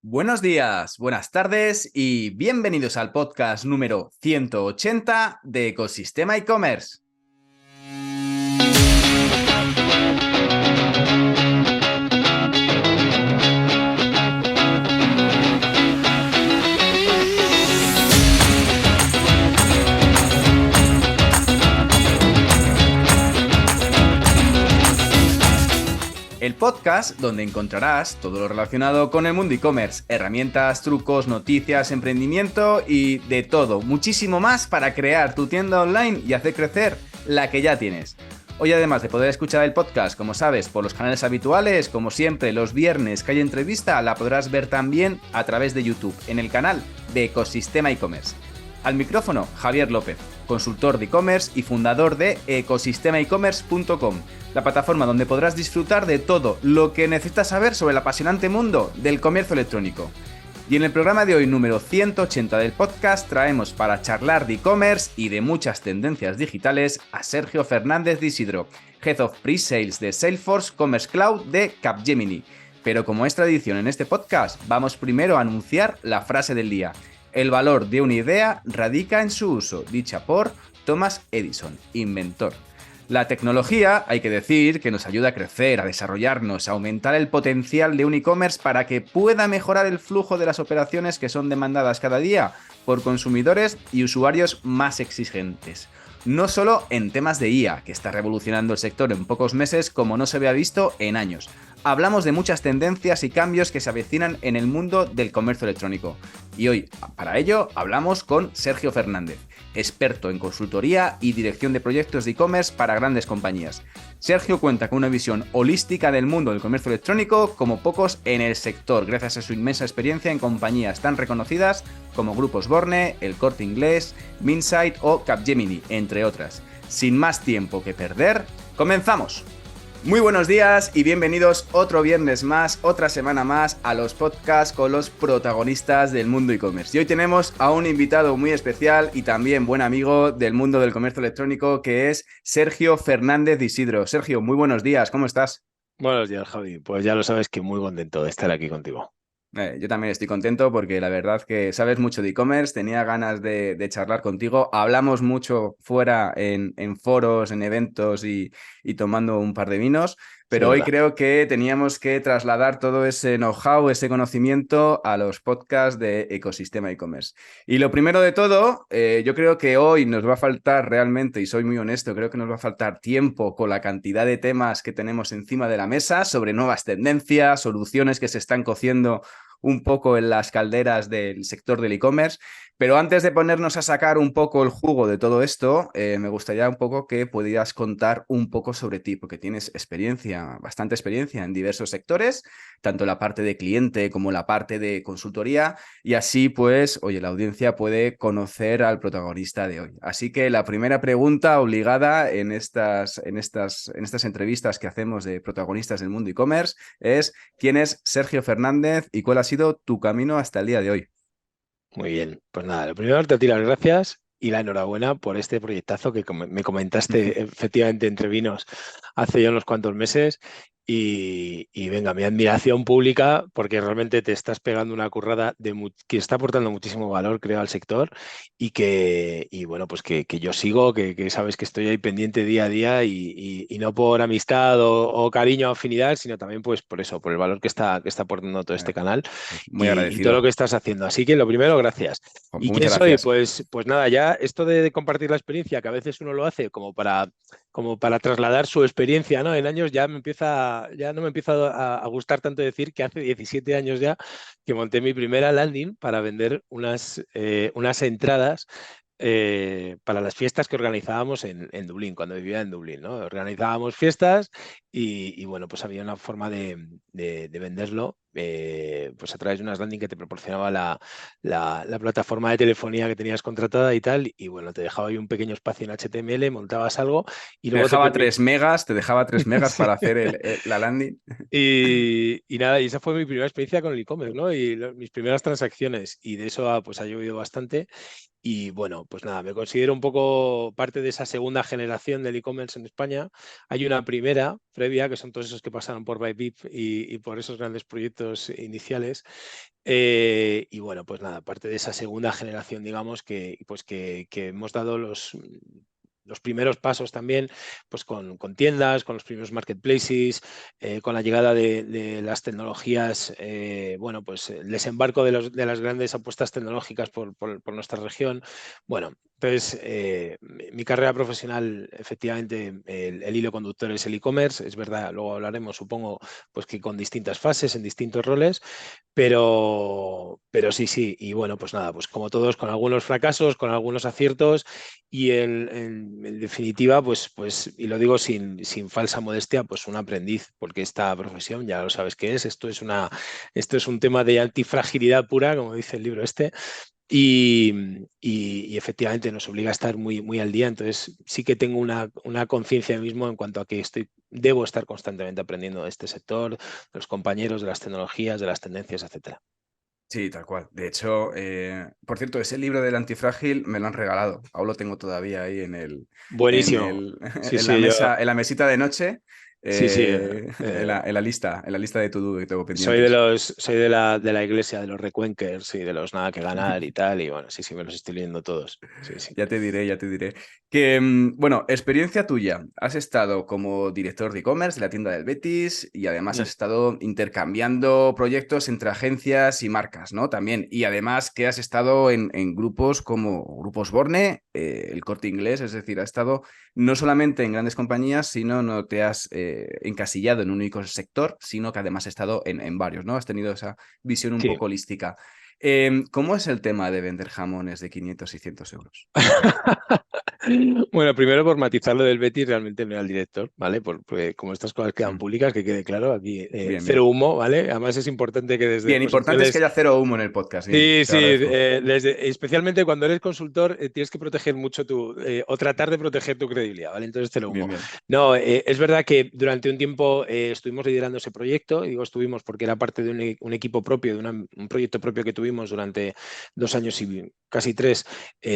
Buenos días, buenas tardes y bienvenidos al podcast número 180 de Ecosistema e-commerce. El podcast donde encontrarás todo lo relacionado con el mundo e-commerce, herramientas, trucos, noticias, emprendimiento y de todo, muchísimo más para crear tu tienda online y hacer crecer la que ya tienes. Hoy, además de poder escuchar el podcast, como sabes, por los canales habituales, como siempre, los viernes que hay entrevista, la podrás ver también a través de YouTube, en el canal de Ecosistema e-commerce. Al micrófono, Javier López, consultor de e-commerce y fundador de ecosistemaecommerce.com, la plataforma donde podrás disfrutar de todo lo que necesitas saber sobre el apasionante mundo del comercio electrónico. Y en el programa de hoy, número 180 del podcast, traemos para charlar de e-commerce y de muchas tendencias digitales a Sergio Fernández de Isidro, Head of Pre-Sales de Salesforce Commerce Cloud de Capgemini. Pero como es tradición en este podcast, vamos primero a anunciar la frase del día. El valor de una idea radica en su uso, dicha por Thomas Edison, inventor. La tecnología, hay que decir, que nos ayuda a crecer, a desarrollarnos, a aumentar el potencial de un e-commerce para que pueda mejorar el flujo de las operaciones que son demandadas cada día por consumidores y usuarios más exigentes. No solo en temas de IA, que está revolucionando el sector en pocos meses como no se había visto en años. Hablamos de muchas tendencias y cambios que se avecinan en el mundo del comercio electrónico. Y hoy, para ello, hablamos con Sergio Fernández, experto en consultoría y dirección de proyectos de e-commerce para grandes compañías. Sergio cuenta con una visión holística del mundo del comercio electrónico como pocos en el sector, gracias a su inmensa experiencia en compañías tan reconocidas como Grupos Borne, El Corte Inglés, Minsight o Capgemini, entre otras. Sin más tiempo que perder, ¡comenzamos! Muy buenos días y bienvenidos otro viernes más, otra semana más a los podcasts con los protagonistas del mundo e-commerce. Y hoy tenemos a un invitado muy especial y también buen amigo del mundo del comercio electrónico, que es Sergio Fernández de Isidro. Sergio, muy buenos días, ¿cómo estás? Buenos días, Javi. Pues ya lo sabes que muy contento de estar aquí contigo. Yo también estoy contento porque la verdad que sabes mucho de e-commerce, tenía ganas de charlar contigo. Hablamos mucho fuera en foros, en eventos y tomando un par de vinos, Sí, pero es hoy verdad. creo que teníamos que trasladar todo ese know-how, ese conocimiento a los podcasts de Ecosistema e-commerce. Y lo primero de todo, yo creo que hoy nos va a faltar realmente, y soy muy honesto, creo que nos va a faltar tiempo con la cantidad de temas que tenemos encima de la mesa sobre nuevas tendencias, soluciones que se están cociendo un poco en las calderas del sector del e-commerce. Pero antes de ponernos a sacar un poco el jugo de todo esto, me gustaría un poco que pudieras contar un poco sobre ti, porque tienes experiencia, bastante experiencia en diversos sectores, tanto la parte de cliente como la parte de consultoría, y así pues, oye, la audiencia puede conocer al protagonista de hoy. Así que la primera pregunta obligada en estas entrevistas que hacemos de protagonistas del mundo e-commerce es: ¿quién es Sergio Fernández y cuál ha sido tu camino hasta el día de hoy? Muy bien. Pues nada, lo primero, te doy las gracias y la enhorabuena por este proyectazo que me comentaste efectivamente entre vinos hace ya unos cuantos meses. Y venga, mi admiración pública, porque realmente te estás pegando una currada que está aportando muchísimo valor, creo, al sector y bueno, pues que yo sigo, que sabes que estoy ahí pendiente día a día y no por amistad o cariño o afinidad, sino también pues por eso, por el valor que está aportando todo este canal Pues muy y todo lo agradecido. que estás haciendo. Así que lo primero, gracias. ¿Y quién Muchas soy? gracias. Pues nada, ya esto de compartir la experiencia, que a veces uno lo hace como para trasladar su experiencia, ¿no? En años ya no me empieza a gustar tanto decir que hace 17 años ya que monté mi primera landing para vender unas entradas para las fiestas que organizábamos en Dublín, cuando vivía en Dublín, ¿no? Organizábamos fiestas y bueno, pues había una forma de venderlo pues a través de unas landing que te proporcionaba la plataforma de telefonía que tenías contratada y tal, y bueno, te dejaba ahí un pequeño espacio en HTML, montabas algo y luego te permitía... Te dejaba 3 megas para hacer la landing. Y nada, y esa fue mi primera experiencia con el e-commerce, ¿no? Y mis primeras transacciones, y de eso pues ha llovido bastante. Y bueno, pues nada, me considero un poco parte de esa segunda generación del e-commerce en España. Hay una primera previa, que son todos esos que pasaron por Bybit y por esos grandes proyectos iniciales. Y bueno, pues nada, aparte de esa segunda generación, digamos, pues que hemos dado los primeros pasos también, pues con tiendas, con los primeros marketplaces, con la llegada de las tecnologías, bueno, pues el desembarco de las grandes apuestas tecnológicas por nuestra región. Bueno, entonces mi carrera profesional, efectivamente, el hilo conductor es el e-commerce, es verdad, luego hablaremos, supongo, pues que con distintas fases, en distintos roles, pero sí, sí, y bueno, pues nada, pues como todos, con algunos fracasos, con algunos aciertos y en definitiva, pues, y lo digo sin falsa modestia, pues un aprendiz, porque esta profesión, ya lo sabes qué es, esto es un tema de antifragilidad pura, como dice el libro este, y efectivamente nos obliga a estar muy, muy al día. Entonces sí que tengo una conciencia de mí mismo en cuanto a que debo estar constantemente aprendiendo de este sector, de los compañeros, de las tecnologías, de las tendencias, etcétera. Sí, tal cual. De hecho, por cierto, ese libro del antifrágil me lo han regalado. Aún lo tengo todavía ahí Buenísimo. Sí, en la sí, yo, mesa, en la mesita de noche, sí, sí. en la lista de to-do que tengo Soy pendientes. soy de la iglesia de los Recuencers y de los nada que ganar y tal, y bueno, sí, sí, me los estoy leyendo todos. Sí, sí. Ya te diré, ya te diré. Que, bueno, experiencia tuya. Has estado como director de e-commerce de la tienda del Betis y además Mm. has estado intercambiando proyectos entre agencias y marcas, ¿no? También. Y además que has estado en grupos como Grupos Borne, el Corte Inglés, es decir, has estado no solamente en grandes compañías, sino no te has encasillado en un único sector, sino que además has estado en varios, ¿no? Has tenido esa visión un Sí. poco holística. ¿Cómo es el tema de vender jamones de 500 y 600 euros? Bueno, primero por matizar lo del Betis, realmente no era el director, ¿vale? Porque como estas cosas quedan Mm. públicas, que quede claro, aquí Bien, cero bien. humo, ¿vale? Además es importante que desde Bien, importante es que posiciones. haya cero humo en el podcast. Bien, Sí, te sí, agradezco. especialmente cuando eres consultor, tienes que proteger mucho o tratar de proteger tu credibilidad, ¿vale? Entonces te lo Bien, humo. bien. No, es verdad que durante un tiempo estuvimos liderando ese proyecto, digo estuvimos porque era parte de un equipo propio, de un proyecto propio que tuvimos durante 2 años y casi tres,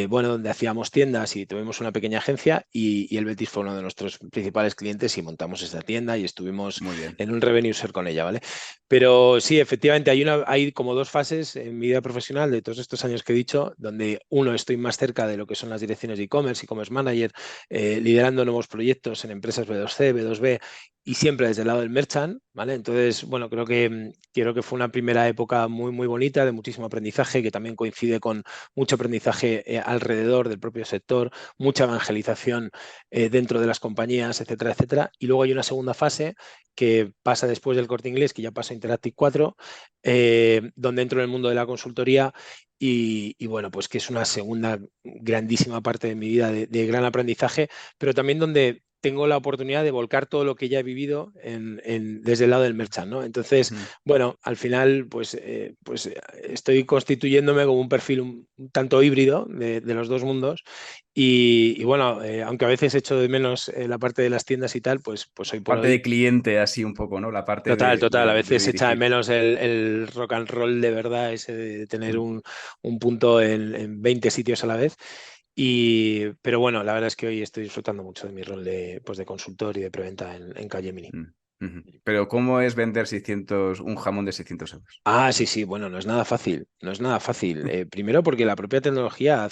bueno, donde hacíamos tiendas y tuvimos una pequeña agencia y el Betis fue uno de nuestros principales clientes y montamos esa tienda y estuvimos Muy bien. en un revenue share con ella, ¿vale? Pero sí, efectivamente, hay como dos fases en mi vida profesional de todos estos años que he dicho, donde uno estoy más cerca de lo que son las direcciones de e-commerce manager, liderando nuevos proyectos en empresas B2C, B2B y siempre desde el lado del merchant, ¿vale? Entonces, bueno, creo que fue una primera época muy, muy bonita, de muchísimo aprendizaje, que también coincide con mucho aprendizaje alrededor del propio sector, mucha evangelización dentro de las compañías, etcétera, etcétera. Y luego hay una segunda fase que pasa después del Corte Inglés, que ya pasa a Interactive 4, donde entro en el mundo de la consultoría y bueno, pues que es una segunda grandísima parte de mi vida de gran aprendizaje, pero también donde tengo la oportunidad de volcar todo lo que ya he vivido desde el lado del merchant, ¿no? Entonces, Mm. bueno, al final, estoy constituyéndome como un perfil un tanto híbrido de los dos mundos y bueno, aunque a veces echo de menos la parte de las tiendas y tal, pues hoy por Parte hoy. de cliente, así un poco, ¿no? La parte Total, total. A de veces se echa de dirigir. menos el rock and roll de verdad, ese de tener Mm. un punto en 20 sitios a la vez. Pero bueno, la verdad es que hoy estoy disfrutando mucho de mi rol de consultor y de preventa en Calle Mini. Mm. Ujú. Pero ¿cómo es vender un jamón de 600 euros? Ah, sí, sí, bueno, no es nada fácil, no es nada fácil. Primero porque la propia tecnología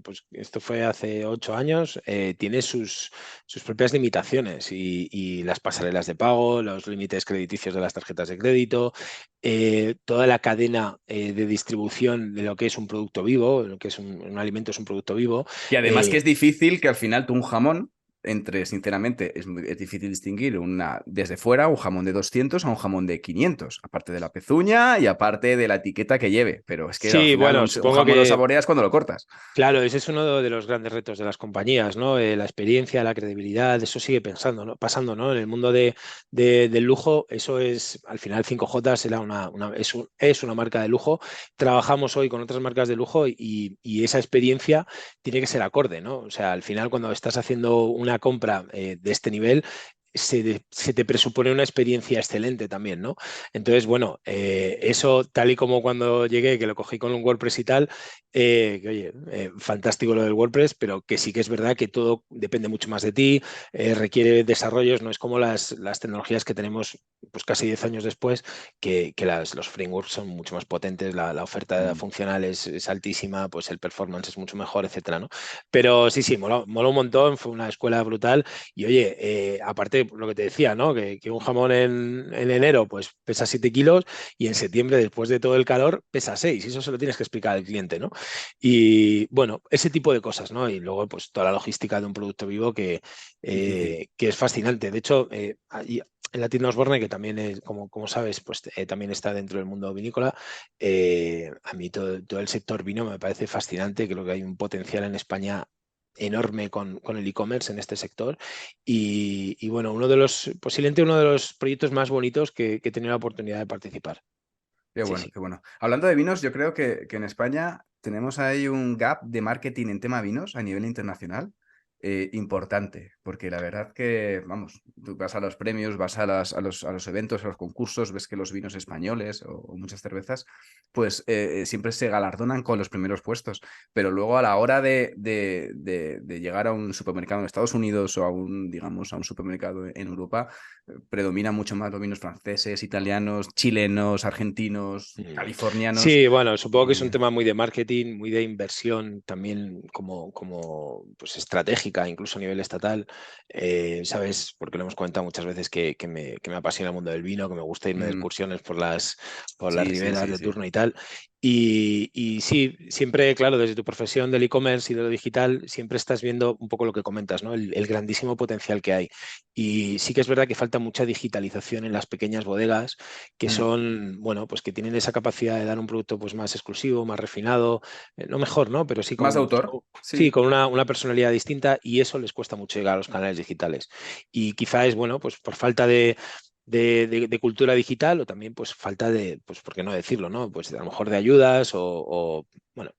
pues esto fue hace 8 años, tiene sus propias limitaciones y las pasarelas de pago, los límites crediticios de las tarjetas de crédito, toda la cadena de distribución de lo que es un producto vivo, lo que es un alimento es un producto vivo. Y además que eh, es difícil que al final tú un jamón, sinceramente, es difícil distinguir desde fuera un jamón de 200 a un jamón de 500, aparte de la pezuña y aparte de la etiqueta que lleve. Pero es que al sí, final bueno, un supongo jamón lo que. saboreas cuando lo cortas. Claro, ese es uno de los grandes retos de las compañías, ¿no? La experiencia, la credibilidad, eso sigue pensando, ¿no? Pasando, ¿no? En el mundo del lujo, eso es, al final 5J era es una marca de lujo. Trabajamos hoy con otras marcas de lujo y esa experiencia tiene que ser acorde, ¿no? O sea, al final cuando estás haciendo una compra de este nivel, se te presupone una experiencia excelente también, ¿no? Entonces, bueno, eso tal y como cuando llegué, que lo cogí con un WordPress y tal, que, oye, fantástico lo del WordPress, pero que sí que es verdad que todo depende mucho más de ti, requiere desarrollos, no es como las tecnologías que tenemos pues casi 10 años después, que los frameworks son mucho más potentes, la oferta Mm. funcional es altísima, pues el performance es mucho mejor, etcétera, ¿no? Pero sí, mola un montón, fue una escuela brutal y oye, aparte lo que te decía, ¿no? Que un jamón en enero pues pesa 7 kilos y en septiembre, después de todo el calor, pesa 6. Y eso se lo tienes que explicar al cliente, ¿no? Y bueno, ese tipo de cosas, ¿no? Y luego pues toda la logística de un producto vivo Difícil. que es fascinante. De hecho, en la tienda Osborne, que también es, como sabes, pues también está dentro del mundo vinícola, a mí todo el sector vino me parece fascinante, creo que hay un potencial en España enorme con el e-commerce en este sector y bueno, posiblemente uno de los proyectos más bonitos que he tenido la oportunidad de participar. Qué Sí, bueno, sí. qué bueno. Hablando de vinos, yo creo que en España tenemos ahí un gap de marketing en tema vinos a nivel internacional importante, porque la verdad que, vamos, tú vas a los premios, vas a los eventos, a los concursos, ves que los vinos españoles o muchas cervezas, pues siempre se galardonan con los primeros puestos, pero luego a la hora de llegar a un supermercado en Estados Unidos o digamos, a un supermercado en Europa, predomina mucho más los vinos franceses, italianos, chilenos, argentinos, Mm. californianos. Sí, bueno, supongo que es un Y tema muy de marketing, muy de inversión también pues estratégica, incluso a nivel estatal. Sabes, porque lo hemos comentado muchas veces que me apasiona el mundo del vino, que me gusta irme de mm, excursiones por las sí, sí, riberas sí, de sí. turno y tal. Y sí, siempre, claro, desde tu profesión del e-commerce y de lo digital, siempre estás viendo un poco lo que comentas, ¿no? El grandísimo potencial que hay. Y sí que es verdad que falta mucha digitalización en las pequeñas bodegas que Mm. son, bueno, pues que tienen esa capacidad de dar un producto pues más exclusivo, más refinado, no mejor, ¿no? Pero sí Más de autor, sí, sí. con una personalidad distinta y eso les cuesta mucho llegar a los canales digitales. Y quizá es, bueno, pues por falta de cultura digital o también pues falta pues, ¿por qué no decirlo, no? Pues a lo mejor de ayudas bueno,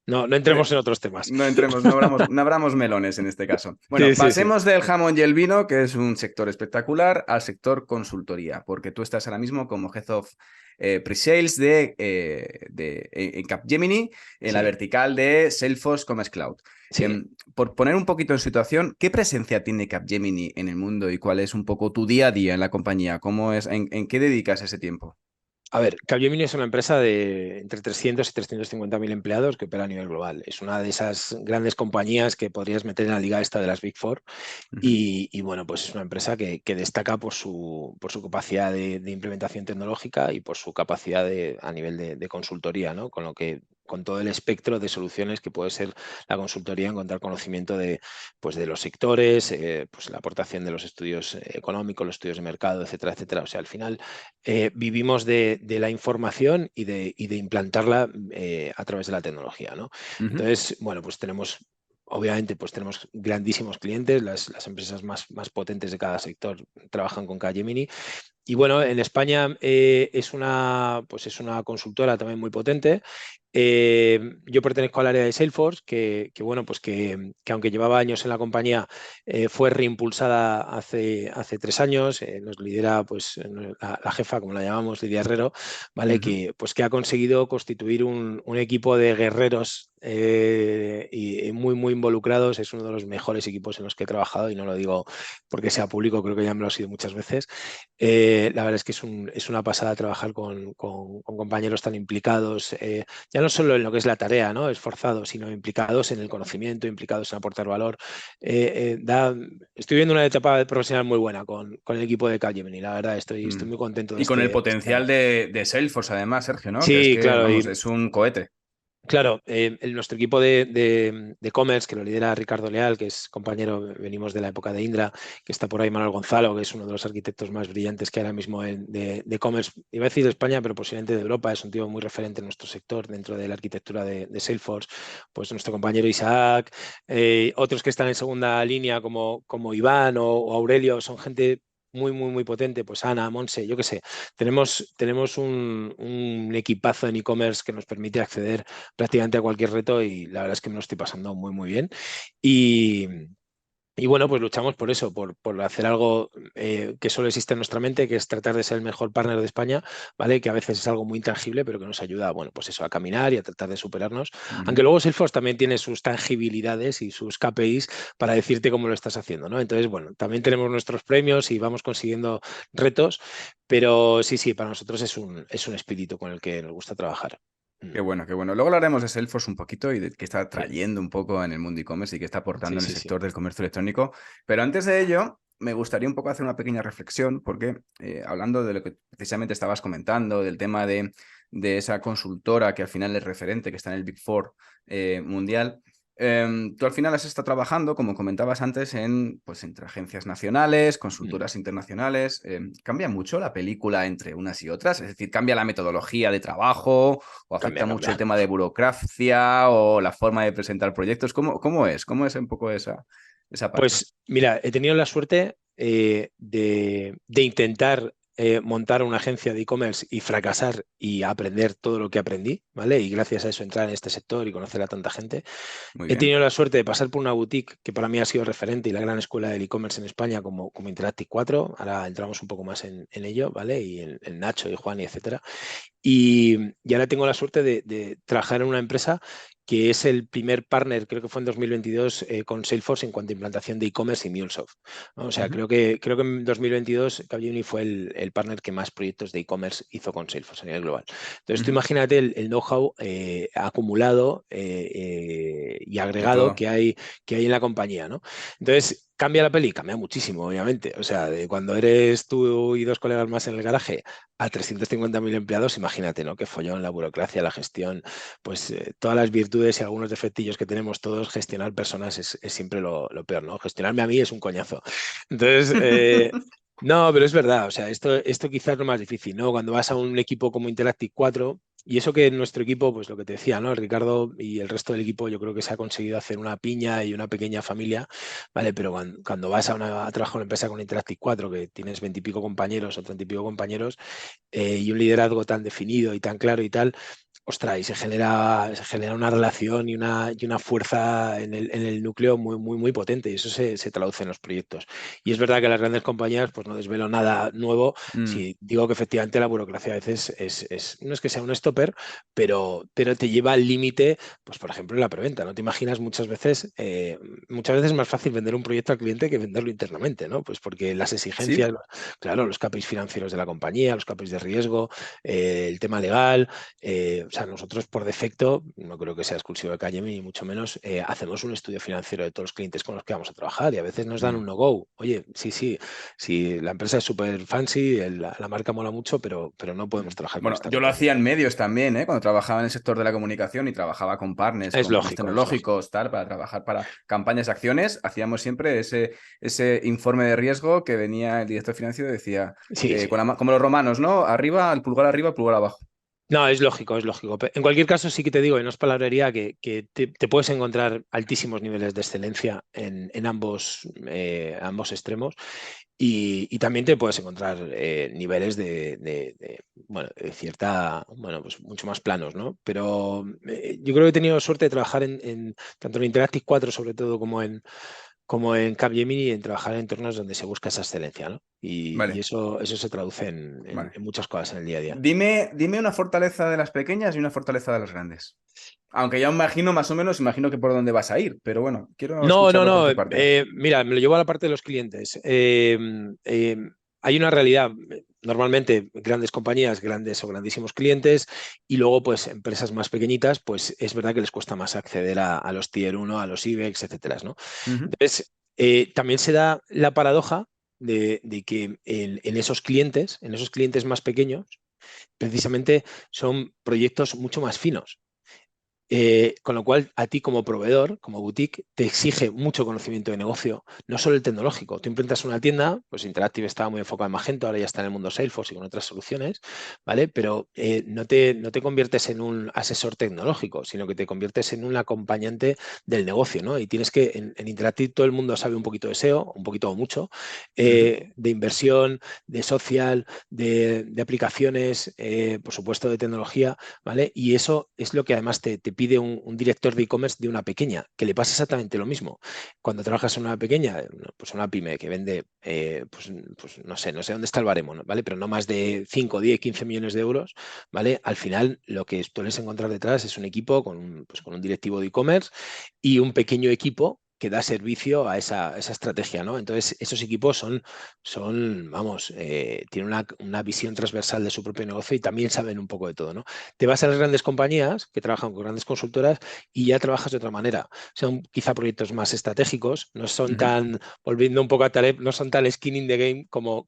no entremos en otros temas. No entremos, no abramos melones en este caso. Bueno, Sí, sí, sí. pasemos del jamón y el vino, que es un sector espectacular, al sector consultoría, porque tú estás ahora mismo como Head of Pre-Sales en Capgemini, en la Sí, vertical de Salesforce Commerce Cloud. sí. Por poner un poquito en situación, ¿qué presencia tiene Capgemini en el mundo y cuál es un poco tu día a día en la compañía? ¿Cómo es, en qué dedicas ese tiempo? A ver, Capgemini es una empresa de entre 300 y 350.000 empleados que opera a nivel global. Es una de esas grandes compañías que podrías meter en la liga esta de las Big Four. Ujú, Y bueno, pues es una empresa que destaca por su capacidad de implementación tecnológica y por su capacidad a nivel de consultoría, ¿no? Con todo el espectro de soluciones que puede ser la consultoría, encontrar conocimiento pues de los sectores, pues la aportación de los estudios económicos, los estudios de mercado, etcétera, etcétera. O sea, al final vivimos de la información y de implantarla a través de la tecnología, ¿no? ujú. Entonces, bueno, pues obviamente, pues tenemos grandísimos clientes, las empresas más potentes de cada sector trabajan con Capgemini y bueno, en España pues es una consultora también muy potente. Yo pertenezco al área de Salesforce, que bueno, pues que aunque llevaba años en la compañía, fue reimpulsada hace 3 años. Nos lidera pues la jefa, como la llamamos, Lidia Herrero, ¿vale? Ujú. Que ha conseguido constituir un equipo de guerreros y muy, muy involucrados. Es uno de los mejores equipos en los que he trabajado y no lo digo porque sea público, creo que ya me lo ha sido muchas veces. La verdad es que es una pasada trabajar con compañeros tan implicados, ya no solo en lo que es la tarea, ¿no? Esforzados, sino implicados en el conocimiento, implicados en aportar valor. Estoy viendo una etapa profesional muy buena con el equipo de Capgemini, la verdad, estoy Mm. muy contento de Y con el este año. potencial de Salesforce, además, Sergio, ¿no? Que es Sí, que, claro, vamos, es un cohete. claro, nuestro equipo de commerce, que lo lidera Ricardo Leal, que es compañero, venimos de la época de Indra, que está por ahí Manuel Gonzalo, que es uno de los arquitectos más brillantes que hay ahora mismo de commerce, iba a decir de España, pero posiblemente de Europa, es un tío muy referente en nuestro sector dentro de la arquitectura de Salesforce, pues nuestro compañero Isaac, otros que están en segunda línea como Iván o Aurelio, son gente muy, muy, muy potente, pues Ana, Monse, yo qué sé, tenemos un equipazo en e-commerce que nos permite acceder prácticamente a cualquier reto y la verdad es que me lo estoy pasando muy, muy bien. Y, Y bueno, pues luchamos por eso, por hacer algo que solo existe en nuestra mente, que es tratar de ser el mejor partner de España, ¿vale? Que a veces es algo muy intangible, pero que nos ayuda, bueno, pues eso, a caminar y a tratar de superarnos. Aunque Ujú. luego Salesforce también tiene sus tangibilidades y sus KPIs para decirte cómo lo estás haciendo, ¿no? Entonces, bueno, también tenemos nuestros premios y vamos consiguiendo retos, pero sí, sí, para nosotros es un espíritu con el que nos gusta trabajar. Mm, Qué bueno, qué bueno. Luego hablaremos de Salesforce un poquito y de qué está Sí, trayendo un poco en el mundo e-commerce y qué está aportando sí, en el sí, sí. sector del comercio electrónico. Pero antes de ello, me gustaría un poco hacer una pequeña reflexión, porque hablando de lo que precisamente estabas comentando, del tema de esa consultora que al final es referente, que está en el Big Four mundial, tú al final has estado trabajando, como comentabas antes, pues, entre agencias nacionales, Mm, consultoras internacionales. ¿Cambia mucho la película entre unas y otras? Es decir, ¿cambia la metodología de trabajo? ¿O afecta Cambia, mucho el cambia. tema de burocracia o la forma de presentar proyectos? ¿Cómo es? ¿Cómo es un poco esa parte? Pues mira, he tenido la suerte de intentar montar una agencia de e-commerce y fracasar y aprender todo lo que aprendí, ¿vale? Y gracias a eso entrar en este sector y conocer a tanta gente. Muy He bien. tenido la suerte de pasar por una boutique que para mí ha sido referente y la gran escuela del e-commerce en España como Interactive 4. Ahora entramos un poco más en ello, ¿vale? Y en Nacho y Juan y etcétera. Y ahora tengo la suerte de trabajar en una empresa que es el primer partner, creo que fue en 2022, con Salesforce en cuanto a implantación de e-commerce y MuleSoft, ¿no? O sea, Ujú. creo que en 2022 Capgemini fue el partner que más proyectos de e-commerce hizo con Salesforce a nivel global. Entonces, tú Ujú. imagínate el know-how acumulado y De agregado todo. que hay en la compañía, ¿no? Entonces, ¿cambia la peli? Cambia muchísimo, obviamente. O sea, de cuando eres tú y dos colegas más en el garaje a 350.000 empleados, imagínate, ¿no? Que follón, la burocracia, la gestión, pues todas las virtudes y algunos defectillos que tenemos todos, gestionar personas es siempre lo peor, ¿no? Gestionarme a mí es un coñazo. Entonces, no, pero es verdad, o sea, esto quizás es lo más difícil, ¿no? Cuando vas a un equipo como Interactive 4, y eso que en nuestro equipo, pues lo que te decía, ¿no? Ricardo y el resto del equipo, yo creo que se ha conseguido hacer una piña y una pequeña familia, ¿vale? Pero cuando vas a trabajar en una empresa con Interactive 4, que tienes 20 y pico compañeros o 30 y pico compañeros, y un liderazgo tan definido y tan claro y tal, ostras, y se genera una relación y una fuerza en el núcleo muy, muy, muy potente, y eso se traduce en los proyectos. Y es verdad que las grandes compañías, pues no desvelo nada nuevo, Mm. si digo que efectivamente la burocracia a veces no es que sea un stopper, pero te lleva al límite, pues por ejemplo en la preventa, ¿no? Te imaginas muchas veces es más fácil vender un proyecto al cliente que venderlo internamente, ¿no? Pues porque las exigencias, ¿Sí? claro, los KPIs financieros de la compañía, los KPIs de riesgo, el tema legal, o sea, nosotros por defecto, no creo que sea exclusivo de Cayemi, ni mucho menos, hacemos un estudio financiero de todos los clientes con los que vamos a trabajar y a veces nos dan Mm. un no-go. Oye, sí, sí, sí, la empresa es súper fancy, la marca mola mucho, pero no Mm. podemos trabajar con Bueno, esta yo lo compañía. hacía en medios también, ¿eh? Cuando trabajaba en el sector de la comunicación y trabajaba con partners, Es con temas lógico, es lógico. tecnológicos, tal, para trabajar para campañas de acciones, hacíamos siempre ese informe de riesgo que venía el director financiero y decía, Sí, sí. como los romanos, ¿no? Arriba, arriba, el pulgar abajo. No, es lógico, es lógico. En cualquier caso, sí que te digo, y no es palabrería, que te puedes encontrar altísimos niveles de excelencia en ambos extremos y también te puedes encontrar niveles bueno, de cierta, bueno, pues mucho más planos, ¿no? Pero yo creo que he tenido suerte de trabajar tanto en Interactive 4, sobre todo, como en Capgemini, en trabajar en entornos donde se busca esa excelencia, ¿no? Y Vale, eso se traduce en, en- vale. en muchas cosas en el día a día. Dime una fortaleza de las pequeñas y una fortaleza de las grandes. Aunque ya imagino más o menos, imagino que por dónde vas a ir, pero bueno, quiero No, no, escucharlo por no. tu parte. Mira, me lo llevo a la parte de los clientes. Eh, Hay una realidad, normalmente grandes compañías, grandes o grandísimos clientes, y luego pues empresas más pequeñitas, pues es verdad que les cuesta más acceder a los Tier 1, a los IBEX, etcétera, ¿no? Ujú. Entonces, también se da la paradoja de que en esos clientes más pequeños, precisamente son proyectos mucho más finos. Con lo cual, a ti como proveedor, como boutique, te exige mucho conocimiento de negocio, no solo el tecnológico. Tú implementas una tienda, pues Interactive estaba muy enfocado en Magento, ahora ya está en el mundo Salesforce y con otras soluciones, ¿vale? Pero no te conviertes en un asesor tecnológico, sino que te conviertes en un acompañante del negocio, ¿no? Y tienes que, en Interactive todo el mundo sabe un poquito de SEO, un poquito o mucho, Ujú. de inversión, de social, de aplicaciones, por supuesto de tecnología, ¿vale? Y eso es lo que además te pide un director de e-commerce de una pequeña, que le pasa exactamente lo mismo. Cuando trabajas en una pequeña, pues una pyme que vende, pues no sé dónde está el baremo, ¿vale? Pero no más de 5, 10, 15 millones de euros, ¿vale? Al final lo que sueles encontrar detrás es un equipo con un directivo de e-commerce y un pequeño equipo que da servicio a esa estrategia, ¿no? Entonces, esos equipos vamos, tienen una visión transversal de su propio negocio y también saben un poco de todo, ¿no? Te vas a las grandes compañías que trabajan con grandes consultoras y ya trabajas de otra manera. Son quizá proyectos más estratégicos, no son Ujú. tan, volviendo un poco a Taleb, no son tan skin in the game como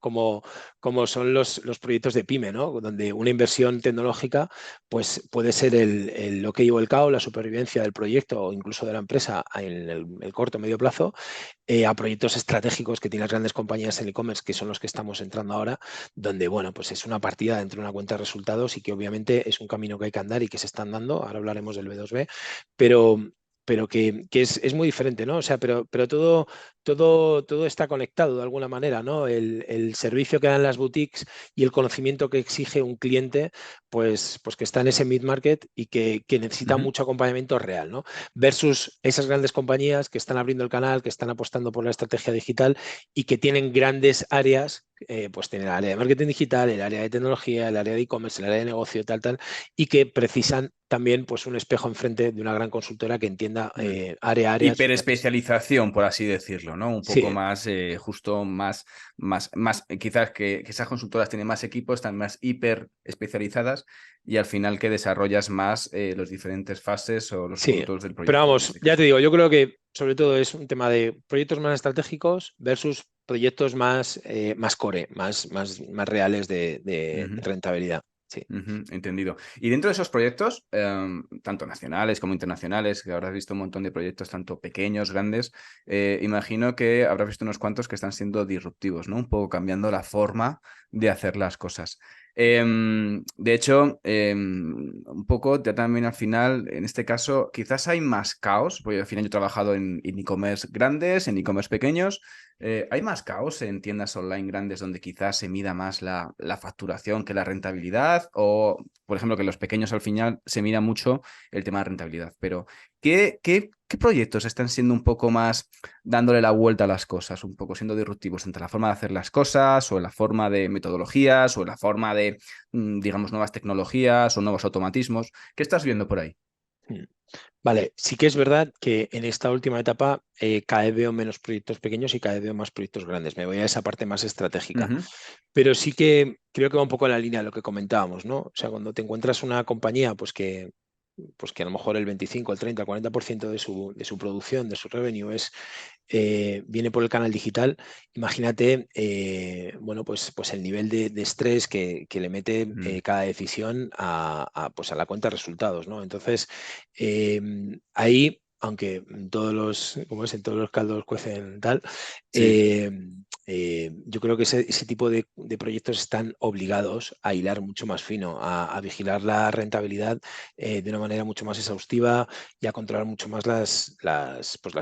son los proyectos de pyme, ¿no? Donde una inversión tecnológica pues puede ser lo que lleva el caos, la supervivencia del proyecto o incluso de la empresa en el corto o medio plazo, a proyectos estratégicos que tienen las grandes compañías en e-commerce, que son los que estamos entrando ahora, donde, bueno, pues es una partida dentro de una cuenta de resultados y que obviamente es un camino que hay que andar y que se están dando. Ahora hablaremos del B2B, pero, pero que es muy diferente, ¿no? O sea, pero todo está conectado de alguna manera, ¿no? El servicio que dan las boutiques y el conocimiento que exige un cliente, pues que está en ese mid-market y que necesita Ujú. mucho acompañamiento real, ¿no? Versus esas grandes compañías que están abriendo el canal, que están apostando por la estrategia digital y que tienen grandes áreas, pues tienen el área de marketing digital, el área de tecnología, el área de e-commerce, el área de negocio, tal, y que precisan también pues un espejo enfrente de una gran consultora que entienda Mm. área a área sus necesidades. Hiperespecialización, por así decirlo, ¿no? Un poco Sí, más, justo más, quizás que esas consultoras tienen más equipos, están más hiper especializadas y al final que desarrollas más los diferentes fases o los sí, puntos del pero proyecto, en vamos, este ya te caso. digo, yo creo que sobre todo es un tema de proyectos más estratégicos versus proyectos más core, más reales de Ujú. rentabilidad. Sí. Ujú, entendido. Y dentro de esos proyectos, tanto nacionales como internacionales, que habrás visto un montón de proyectos, tanto pequeños, grandes, imagino que habrás visto unos cuantos que están siendo disruptivos, ¿no? Un poco cambiando la forma de hacer las cosas. De hecho, un poco ya también al final, en este caso, quizás hay más caos, porque al final yo he trabajado en e-commerce grandes, en e-commerce pequeños. ¿Hay más caos en tiendas online grandes donde quizás se mida más la facturación que la rentabilidad? O, por ejemplo, que en los pequeños al final se mira mucho el tema de rentabilidad. Pero, ¿qué proyectos están siendo un poco más dándole la vuelta a las cosas, un poco siendo disruptivos entre la forma de hacer las cosas o en la forma de metodologías o en la forma de, digamos, nuevas tecnologías o nuevos automatismos? ¿Qué estás viendo por ahí? Mm. Vale, sí que es verdad que en esta última etapa cada vez veo menos proyectos pequeños y cada vez veo más proyectos grandes. Me voy a esa parte más estratégica. Ujú, Pero sí que creo que va un poco en la línea de lo que comentábamos, ¿no? O sea, cuando te encuentras una compañía, pues que a lo mejor el 25, el 30, el 40% de su producción, de su revenue viene por el canal digital, imagínate, bueno, pues el nivel de estrés que le mete mm, cada decisión pues a la cuenta de resultados, ¿no? Entonces, ahí, aunque como es, en todos los caldos cuecen tal, sí. eh, yo creo que ese tipo de proyectos están obligados a hilar mucho más fino, a vigilar la rentabilidad de una manera mucho más exhaustiva y a controlar mucho más las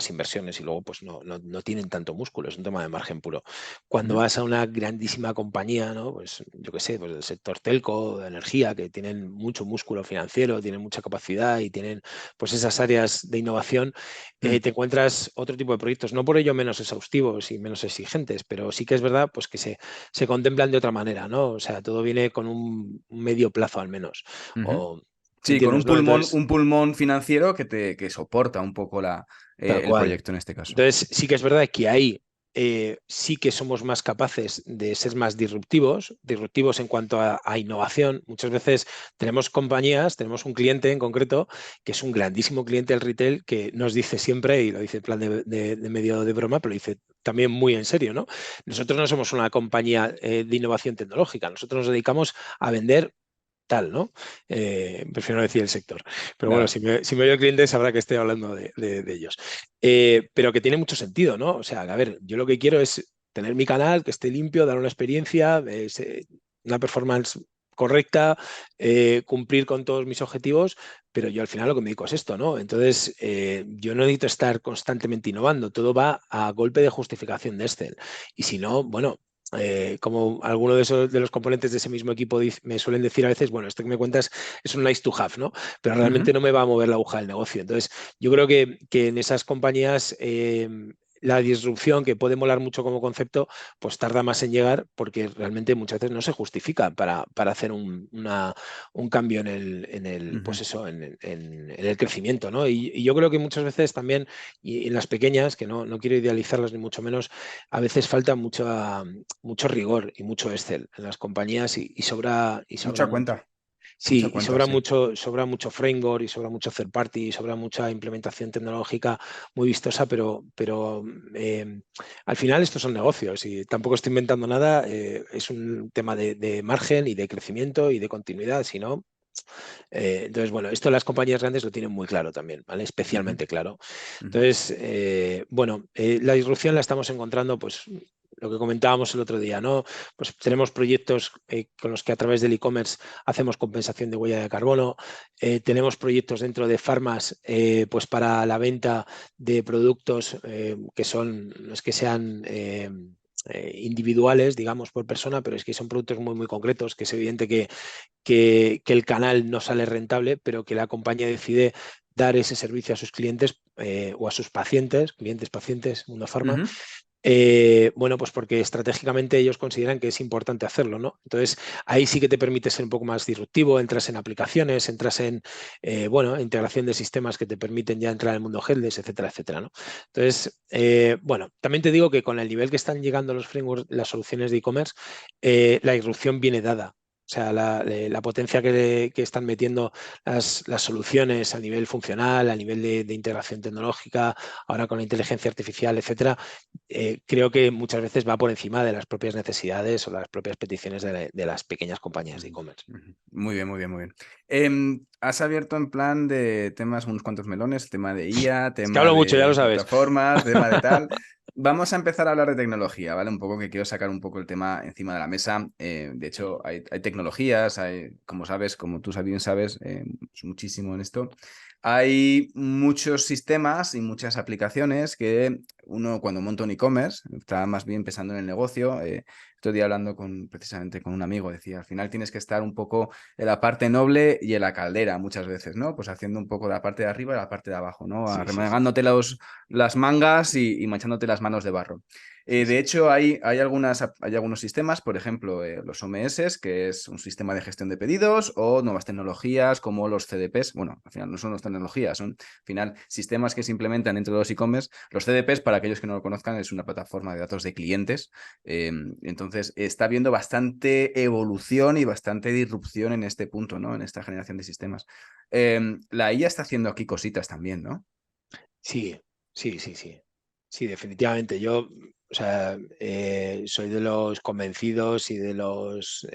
inversiones y luego pues no tienen tanto músculo, es un tema de margen puro. Cuando Ujú, vas a una grandísima compañía, ¿no? Pues yo qué sé, pues del sector telco, de energía, que tienen mucho músculo financiero, tienen mucha capacidad y tienen pues esas áreas de innovación, mm. te encuentras otro tipo de proyectos, no por ello menos exhaustivos y menos exigentes, pero sí que es verdad pues que se contemplan de otra manera, ¿no? O sea, todo viene con un medio plazo al menos. Ujú. O, Sí, con ¿entiendes, no? Entonces, un pulmón financiero que soporta un poco tal el cual. proyecto en este caso. Entonces, sí que es verdad que ahí sí que somos más capaces de ser más disruptivos en cuanto a innovación. Muchas veces tenemos compañías, tenemos un cliente en concreto, que es un grandísimo cliente del retail, que nos dice siempre, y lo dice en plan de medio de broma, pero lo dice también muy en serio, ¿no? Nosotros no somos una compañía de innovación tecnológica, nosotros nos dedicamos a vender tal, ¿no? Prefiero no decir el sector. Pero bueno, Nada. si me oye el cliente sabrá que estoy hablando de ellos. Pero que tiene mucho sentido, ¿no? O sea, a ver, yo lo que quiero es tener mi canal, que esté limpio, dar una experiencia, una performance correcta, cumplir con todos mis objetivos, pero yo al final lo que me dedico es esto, ¿no? Entonces, yo no necesito estar constantemente innovando, todo va a golpe de justificación de Excel. Y si no, bueno, como alguno de los componentes de ese mismo equipo me suelen decir a veces, bueno, esto que me cuentas es un nice to have, ¿no? Pero realmente Ujú. no me va a mover la aguja del negocio. Entonces, yo creo que en esas compañías la disrupción, que puede molar mucho como concepto, pues tarda más en llegar porque realmente muchas veces no se justifica para hacer un cambio pues Ujú. eso, en el crecimiento, ¿no? Y yo creo que muchas veces también, y en las pequeñas, que no quiero idealizarlas ni mucho menos, a veces falta mucho rigor y mucho Excel en las compañías y sobra Mucha mucho. cuenta, mucha Sí, y cuenta, sí. sobra mucho framework y sobra mucho third party y sobra mucha implementación tecnológica muy vistosa, pero al final estos son negocios y tampoco estoy inventando nada, es un tema de margen y de crecimiento y de continuidad, si no, entonces, bueno, esto las compañías grandes lo tienen muy claro también, ¿vale? Ujú, Especialmente claro. ujú. Entonces, bueno, la disrupción la estamos encontrando, pues lo que comentábamos el otro día, ¿no? Pues tenemos proyectos con los que a través del e-commerce hacemos compensación de huella de carbono, tenemos proyectos dentro de farmas, pues para la venta de productos que son, no es que sean individuales, digamos, por persona, pero es que son productos muy, muy concretos, que es evidente que el canal no sale rentable, pero que la compañía decide dar ese servicio a sus clientes o a sus pacientes, clientes, pacientes, Mundo Farma, Ujú. bueno, pues porque estratégicamente ellos consideran que es importante hacerlo, ¿no? Entonces, ahí sí que te permite ser un poco más disruptivo, entras en aplicaciones, entras en, bueno, integración de sistemas que te permiten ya entrar en el mundo headless, etcétera, etcétera, ¿no? Entonces, bueno, también te digo que con el nivel que están llegando los frameworks, las soluciones de e-commerce, la irrupción viene dada. O sea, la potencia que están metiendo las soluciones a nivel funcional, a nivel de integración tecnológica, ahora con la inteligencia artificial, etcétera, creo que muchas veces va por encima de las propias necesidades o las propias peticiones de las pequeñas compañías de Ujú, e-commerce. ujú. Muy bien, muy bien, muy bien. Has abierto en plan de temas unos cuantos melones, tema de IA, Es que tema hablo mucho, ya lo de sabes. plataformas, tema de tal. Vamos a empezar a hablar de tecnología, ¿vale? Un poco que quiero sacar un poco el tema encima de la mesa. De hecho, hay tecnologías, como sabes, como tú bien sabes, muchísimo en esto. Hay muchos sistemas y muchas aplicaciones que uno cuando monta un e-commerce está más bien pensando en el negocio. Estoy hablando precisamente con un amigo, decía, al final tienes que estar un poco en la parte noble y en la caldera muchas veces, ¿no? Pues haciendo un poco de la parte de arriba y la parte de abajo, ¿no? Sí, sí, sí, Arremangándote las mangas y manchándote las manos de barro. sí, De sí. hecho, hay algunos sistemas, por ejemplo, los OMS, que es un sistema de gestión de pedidos, o nuevas tecnologías como los CDPs. Bueno, al final no son nuevas tecnologías, son al final sistemas que se implementan dentro de los e-commerce. Los CDPs, para aquellos que no lo conozcan, es una plataforma de datos de clientes. Entonces, está habiendo bastante evolución y bastante disrupción en este punto, ¿no? En esta generación de sistemas. La IA está haciendo aquí cositas también, ¿no? Sí, sí, sí, sí. Sí, definitivamente. Yo, o sea, soy de los convencidos y de los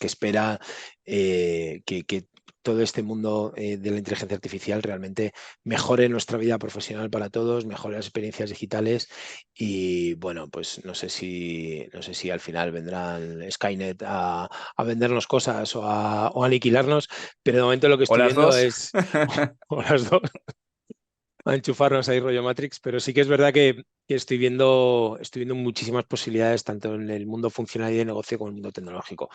que espera que todo este mundo de la inteligencia artificial realmente mejore nuestra vida profesional para todos, mejore las experiencias digitales y bueno, pues no sé si al final vendrán Skynet a vendernos cosas o a aniquilarnos, pero de momento lo que ¿O estoy las viendo dos? es o las dos a enchufarnos ahí rollo Matrix, pero sí que es verdad que estoy viendo muchísimas posibilidades tanto en el mundo funcional y de negocio como en el mundo tecnológico.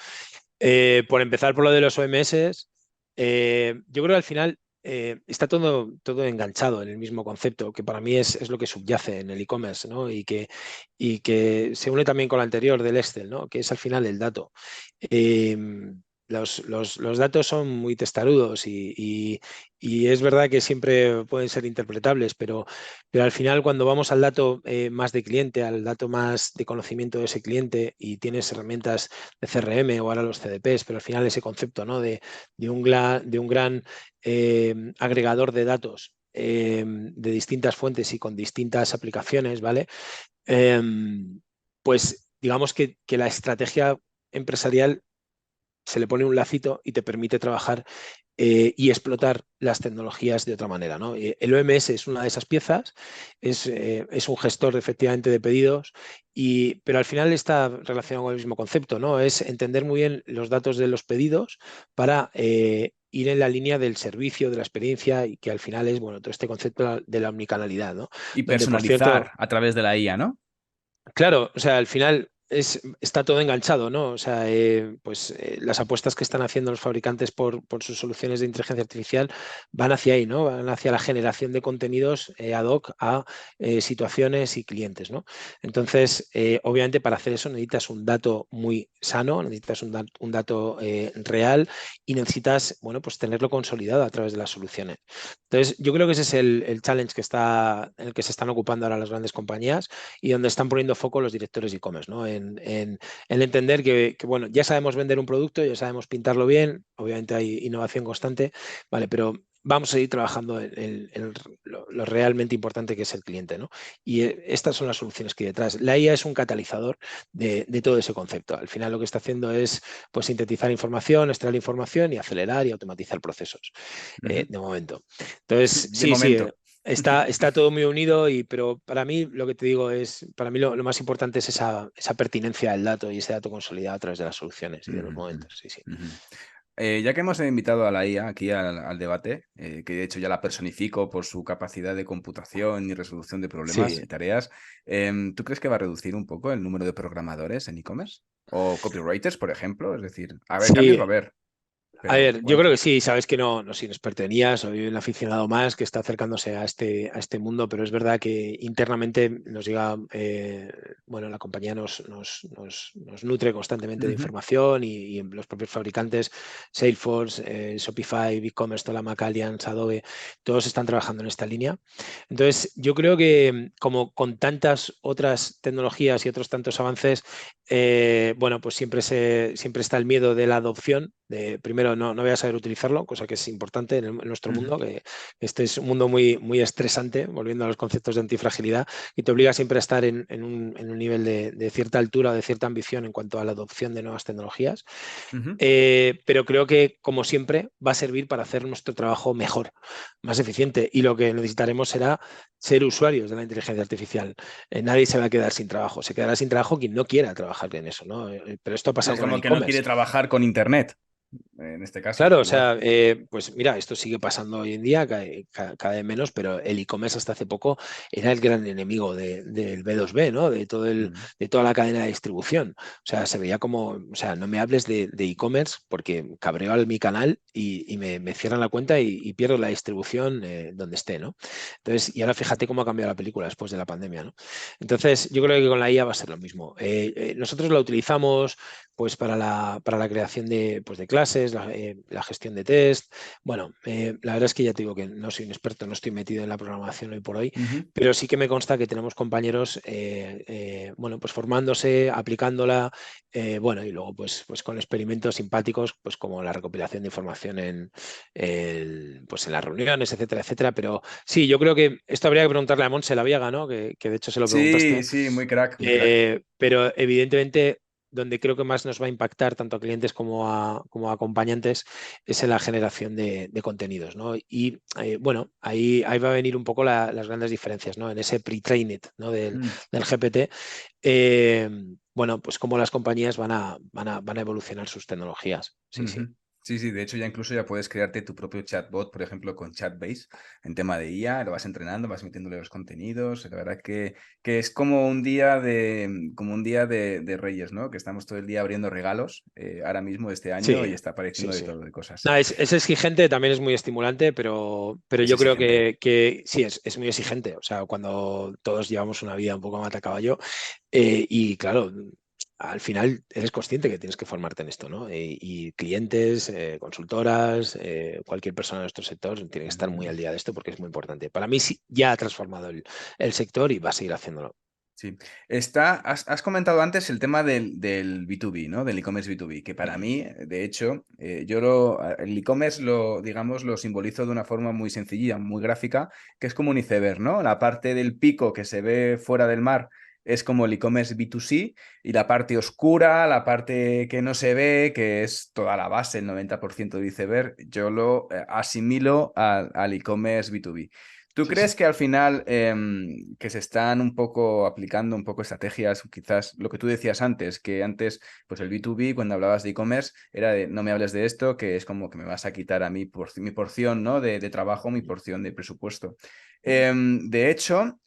Por empezar por lo de los OMS, yo creo que al final está todo enganchado en el mismo concepto, que para mí es lo que subyace en el e-commerce, ¿no? Y que se une también con lo anterior del Excel, ¿no? Que es al final el dato. Eh, los datos son muy testarudos y es verdad que siempre pueden ser interpretables, pero al final cuando vamos al dato más de cliente, al dato más de conocimiento de ese cliente y tienes herramientas de CRM o ahora los CDPs, pero al final ese concepto, ¿no? de un gran agregador de datos de distintas fuentes y con distintas aplicaciones, ¿vale? Pues digamos que la estrategia empresarial se le pone un lacito y te permite trabajar y explotar las tecnologías de otra manera, ¿no? El OMS es una de esas piezas, es un gestor efectivamente de pedidos, pero al final está relacionado con el mismo concepto, ¿no? Es entender muy bien los datos de los pedidos para ir en la línea del servicio, de la experiencia y que al final es, bueno, todo este concepto de la omnicanalidad, ¿no? Y Donde, por cierto, personalizar a través de la IA, ¿no? Claro, o sea, al final está todo enganchado, ¿no? O sea, las apuestas que están haciendo los fabricantes por sus soluciones de inteligencia artificial van hacia ahí, ¿no? Van hacia la generación de contenidos ad hoc a situaciones y clientes, ¿no? Entonces, obviamente, para hacer eso necesitas un dato muy sano, necesitas un dato real y necesitas, bueno, pues tenerlo consolidado a través de las soluciones. Entonces, yo creo que ese es el challenge en el que se están ocupando ahora las grandes compañías y donde están poniendo foco los directores de e-commerce, ¿no? En entender bueno, ya sabemos vender un producto, ya sabemos pintarlo bien, obviamente hay innovación constante, ¿vale? Pero vamos a seguir trabajando en lo realmente importante que es el cliente, ¿no? Y estas son las soluciones que hay detrás. La IA es un catalizador de todo ese concepto. Al final lo que está haciendo es pues, sintetizar información, extraer información y acelerar y automatizar procesos, Ujú. de momento. Entonces, De sí, sí, momento. está todo muy unido, pero para mí lo que te digo es, para mí lo más importante es esa pertinencia del dato y ese dato consolidado a través de las soluciones y de los Ujú, momentos. Sí, sí. ujú. Ya que hemos invitado a la IA aquí al debate, que de hecho ya la personifico por su capacidad de computación y resolución de problemas Sí, y tareas, ¿tú crees que va a reducir un poco el número de programadores en e-commerce? ¿O copywriters, por ejemplo? Es decir, a ver, cambios va sí. a haber, A pero ver, yo creo que ¿cuántos? sí, sabes que no soy un experto en IA, soy un aficionado más que está acercándose a este mundo, pero es verdad que internamente nos llega, bueno, la compañía nos nutre constantemente de Ujú, información y los propios fabricantes, Salesforce, Shopify, BigCommerce, Tola Alliance, Adobe, todos están trabajando en esta línea. Entonces, yo creo que como con tantas otras tecnologías y otros tantos avances, bueno, pues siempre está el miedo de la adopción. Primero, no voy a saber utilizarlo, cosa que es importante en nuestro ujú. mundo, que este es un mundo muy estresante, volviendo a los conceptos de antifragilidad, y te obliga siempre a estar en un nivel de cierta altura, de cierta ambición en cuanto a la adopción de nuevas tecnologías. Ujú. Pero creo que, como siempre, va a servir para hacer nuestro trabajo mejor, más eficiente. Y lo que necesitaremos será ser usuarios de la inteligencia artificial. Nadie se va a quedar sin trabajo. Se quedará sin trabajo quien no quiera trabajar en eso, ¿no? Pero esto ha pasado Es con el como que no quiere e-commerce. trabajar con Internet, en este caso, Claro, o igual. sea, pues mira, esto sigue pasando hoy en día, cada vez menos, pero el e-commerce hasta hace poco era el gran enemigo del B2B, ¿no? Mm. De toda la cadena de distribución. O sea, se veía como, o sea, no me hables de e-commerce porque cabreo a mi canal y me cierran la cuenta y pierdo la distribución donde esté, ¿no? Entonces, y ahora fíjate cómo ha cambiado la película después de la pandemia, ¿no? Entonces, yo creo que con la IA va a ser lo mismo. Nosotros la utilizamos pues para la creación pues, de clases, la gestión de test. Bueno, la verdad es que ya te digo que no soy un experto, no estoy metido en la programación hoy por hoy, Ujú. pero sí que me consta que tenemos compañeros, bueno, pues formándose, aplicándola, bueno, y luego pues con experimentos simpáticos, pues como la recopilación de información pues en las reuniones, etcétera, etcétera. Pero sí, yo creo que esto habría que preguntarle a Montse Laviaga, ¿no? Que de hecho se lo Sí, preguntaste. sí, muy crack, muy crack. Pero evidentemente donde creo que más nos va a impactar tanto a clientes como a acompañantes es en la generación de contenidos, ¿no? Y bueno, ahí va a venir un poco las grandes diferencias, ¿no? En ese pre-trained, ¿no? Mm. Del GPT, eh, bueno, pues cómo las compañías van a evolucionar sus tecnologías. Sí, sí. Ujú. Sí, sí, de hecho ya incluso ya puedes crearte tu propio chatbot, por ejemplo, con Chatbase, en tema de IA, lo vas entrenando, vas metiéndole los contenidos, la verdad que es como un día de Reyes, ¿no? Que estamos todo el día abriendo regalos, ahora mismo este año y Sí, está apareciendo sí, de sí. todo de cosas. No, es exigente, también es muy estimulante, pero Es yo creo exigente. que sí, es muy exigente. O sea, cuando todos llevamos una vida un poco mata caballo, y claro, al final eres consciente que tienes que formarte en esto, ¿no? Y clientes, consultoras, cualquier persona de nuestro sector tiene que estar muy Ujú. al día de esto porque es muy importante. Para mí sí, ya ha transformado el sector y va a seguir haciéndolo. Sí. Has comentado antes el tema del B2B, ¿no? Del e-commerce B2B, que para Ujú. mí, de hecho, el e-commerce digamos, lo simbolizo de una forma muy sencilla, muy gráfica, que es como un iceberg, ¿no? La parte del pico que se ve fuera del mar es como el e-commerce B2C y la parte oscura, la parte que no se ve, que es toda la base, el 90% del iceberg, yo lo asimilo al e-commerce B2B. ¿Tú Sí, sí. crees que al final que se están un poco aplicando un poco estrategias, quizás lo que tú decías antes, que antes, pues el B2B, cuando hablabas de e-commerce, era de no me hables de esto, que es como que me vas a quitar a mí mi porción, ¿no? De trabajo, mi porción de presupuesto. Ujú. De hecho,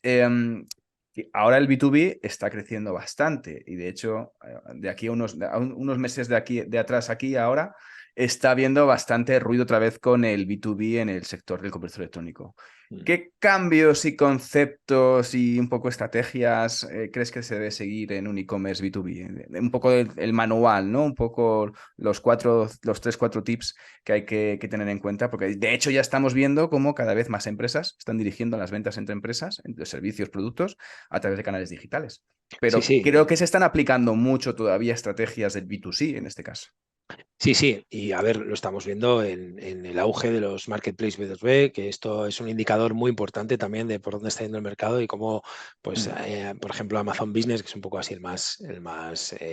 que ahora el B2B está creciendo bastante y de hecho, de aquí a unos meses de atrás aquí ahora, está habiendo bastante ruido otra vez con el B2B en el sector del comercio electrónico. ¿Qué cambios y conceptos y un poco estrategias crees que se debe seguir en un e-commerce B2B? Un poco el manual, ¿no? Un poco los 3-4 tips que hay que tener en cuenta, porque de hecho ya estamos viendo cómo cada vez más empresas están dirigiendo las ventas entre empresas, entre servicios, productos, a través de canales digitales. Sí, Pero sí. creo que se están aplicando mucho todavía estrategias del B2C en este caso. Sí, sí, y a ver, lo estamos viendo en el auge de los marketplace B2B, que esto es un indicador muy importante también de por dónde está yendo el mercado y cómo, pues, por ejemplo, Amazon Business, que es un poco así el más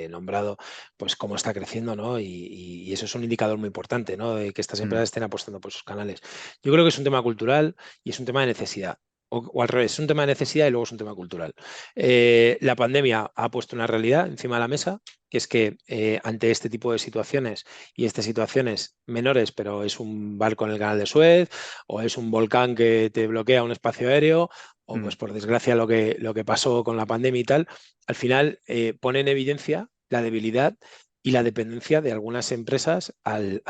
nombrado, pues cómo está creciendo, ¿no? Y eso es un indicador muy importante, ¿no? De que estas empresas estén apostando por sus canales. Yo creo que es un tema cultural y es un tema de necesidad. O al revés, es un tema de necesidad y luego es un tema cultural. La pandemia ha puesto una realidad encima de la mesa, que es que ante este tipo de situaciones y estas situaciones menores, pero es un barco en el canal de Suez o es un volcán que te bloquea un espacio aéreo o pues por desgracia lo que pasó con la pandemia y tal, al final pone en evidencia la debilidad y la dependencia de algunas empresas al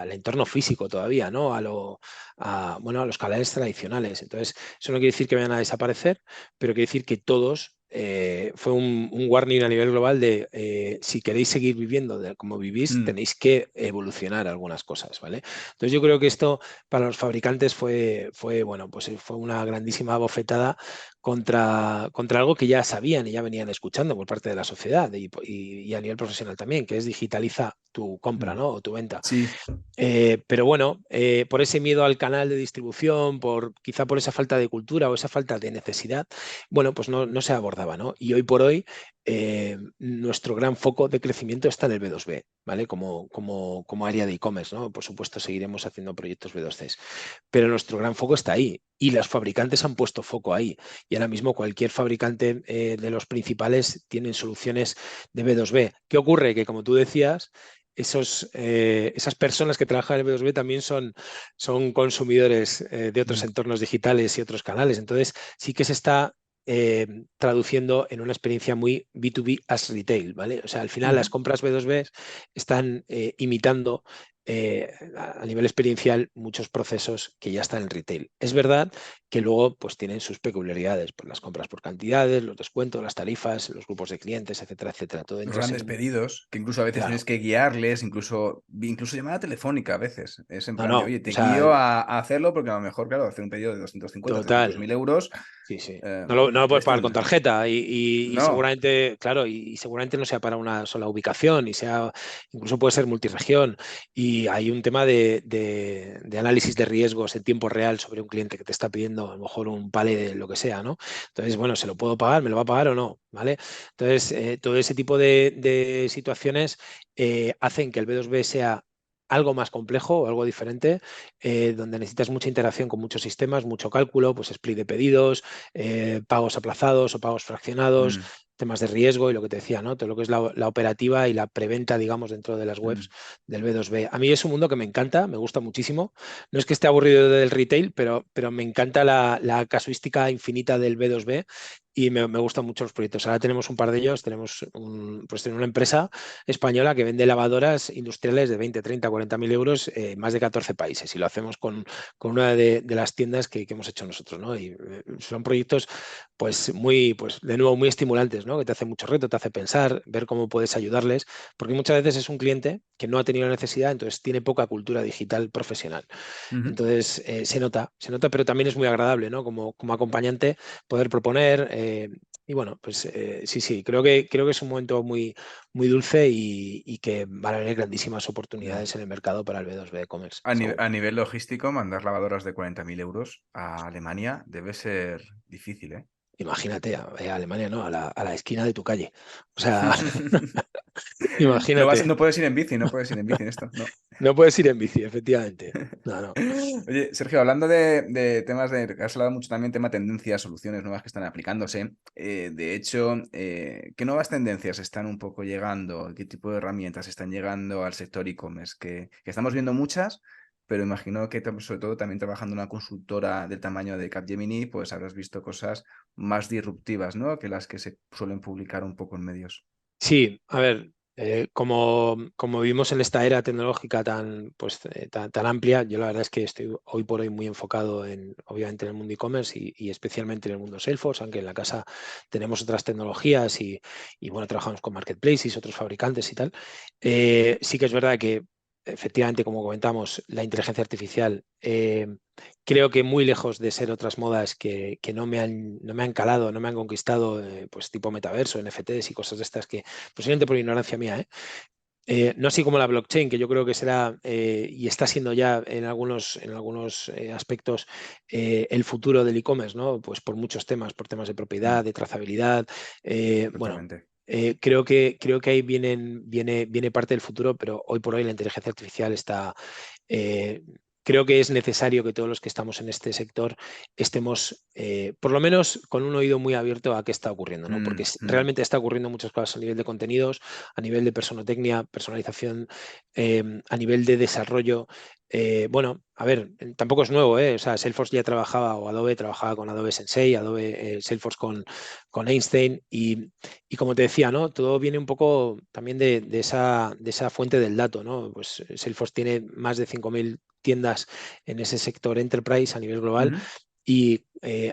entorno físico todavía, ¿no? Bueno, a los canales tradicionales. Entonces, eso no quiere decir que vayan a desaparecer, pero quiere decir que todos fue un warning a nivel global de si queréis seguir viviendo como vivís, tenéis que evolucionar algunas cosas, ¿vale? Entonces yo creo que esto para los fabricantes bueno, pues fue una grandísima bofetada contra algo que ya sabían y ya venían escuchando por parte de la sociedad y a nivel profesional también, que es digitaliza tu compra, ¿no? O tu venta. Sí. Pero bueno, por ese miedo al canal de distribución, quizá por esa falta de cultura o esa falta de necesidad, bueno, pues no se abordaba, ¿no? Y hoy por hoy nuestro gran foco de crecimiento está en el B2B, ¿vale? Como área de e-commerce, ¿no? Por supuesto, seguiremos haciendo proyectos B2Cs, pero nuestro gran foco está ahí y los fabricantes han puesto foco ahí. Y ahora mismo cualquier fabricante de los principales tienen soluciones de B2B. ¿Qué ocurre? Que como tú decías, esas personas que trabajan en B2B también son consumidores de otros entornos digitales y otros canales. Entonces, sí que se está traduciendo en una experiencia muy B2B as retail, ¿vale? O sea, al final las compras B2B están imitando a nivel experiencial muchos procesos que ya están en retail. Es verdad que luego pues tienen sus peculiaridades, pues las compras por cantidades, los descuentos, las tarifas, los grupos de clientes, etcétera, etcétera. Todo Los dentro grandes pedidos, que incluso a veces claro. tienes que guiarles, incluso llamada telefónica a veces. Es en No, plan de, no, oye, o te sea, guío a hacerlo porque a lo mejor, claro, hacer un pedido de 250, 300 total. mil euros, Sí, sí. No lo puedes es pagar con un... tarjeta y No. seguramente, claro, y seguramente no sea para una sola ubicación y incluso puede ser multiregión. Y hay un tema de análisis de riesgos en tiempo real sobre un cliente que te está pidiendo a lo mejor un palé de lo que sea, ¿no? Entonces, bueno, ¿se lo puedo pagar? ¿Me lo va a pagar o no? ¿Vale? Entonces, todo ese tipo de situaciones hacen que el B2B sea algo más complejo o algo diferente, donde necesitas mucha interacción con muchos sistemas, mucho cálculo, pues split de pedidos, pagos aplazados o pagos fraccionados, Mm, temas de riesgo y lo que te decía, ¿no? Todo lo que es la operativa y la preventa, digamos, dentro de las webs mm. del B2B. A mí es un mundo que me encanta, me gusta muchísimo. No es que esté aburrido del retail, pero me encanta la casuística infinita del B2B y me gustan mucho los proyectos. Ahora tenemos un par de ellos, pues tenemos una empresa española que vende lavadoras industriales de 20, 30, 40 mil euros en más de 14 países y lo hacemos con una de las tiendas que hemos hecho nosotros, ¿no? Y son proyectos pues de nuevo muy estimulantes, ¿no? Que te hace mucho reto, te hace pensar, ver cómo puedes ayudarles, porque muchas veces es un cliente que no ha tenido la necesidad, entonces tiene poca cultura digital profesional. Ujú. Entonces se nota, pero también es muy agradable, ¿no? Como acompañante poder proponer. Y bueno, pues sí, sí, creo que es un momento muy dulce y que van a haber grandísimas Ya. oportunidades en el mercado para el B2B e-commerce, A, seguro. a nivel logístico, mandar lavadoras de 40.000 euros a Alemania debe ser difícil, ¿eh? Imagínate, a Alemania, ¿no? A la esquina de tu calle. O sea, No imagínate. no puedes ir en bici, no puedes ir en bici en esto, no. No puedes ir en bici, efectivamente. No, no. Oye, Sergio, hablando de temas de, has hablado mucho también tema tendencias, soluciones nuevas que están aplicándose. De hecho, ¿qué nuevas tendencias están un poco llegando? ¿Qué tipo de herramientas están llegando al sector e-commerce? Que estamos viendo muchas, pero imagino que sobre todo también trabajando en una consultora del tamaño de Capgemini, pues habrás visto cosas más disruptivas, ¿no? Que las que se suelen publicar un poco en medios. Sí, a ver, como vivimos en esta era tecnológica tan amplia, yo la verdad es que estoy hoy por hoy muy enfocado obviamente en el mundo e-commerce y especialmente en el mundo Salesforce, aunque en la casa tenemos otras tecnologías y bueno, trabajamos con marketplaces, otros fabricantes y tal. Sí que es verdad que efectivamente, como comentamos, la inteligencia artificial creo que muy lejos de ser otras modas que no me han calado, no me han conquistado, pues tipo metaverso, NFTs y cosas de estas que posiblemente por ignorancia mía, no así como la blockchain, que yo creo que será y está siendo ya en algunos aspectos el futuro del e-commerce, ¿no? Pues por muchos temas, por temas de propiedad, Mm, de trazabilidad. Bueno, totalmente. creo que ahí viene parte del futuro, pero hoy por hoy la inteligencia artificial está, eh, creo que es necesario que todos los que estamos en este sector estemos, por lo menos, con un oído muy abierto a qué está ocurriendo, ¿no? Porque Mm, mm, realmente está ocurriendo muchas cosas a nivel de contenidos, a nivel de personotecnia, personalización, a nivel de desarrollo. Bueno, a ver, tampoco es nuevo, ¿eh? O sea, Salesforce ya trabajaba, o Adobe trabajaba con Adobe Sensei, Adobe Salesforce con Einstein, y como te decía, ¿no? Todo viene un poco también de esa fuente del dato, ¿no? Pues Salesforce tiene más de 5.000 tiendas en ese sector enterprise a nivel global ujú. y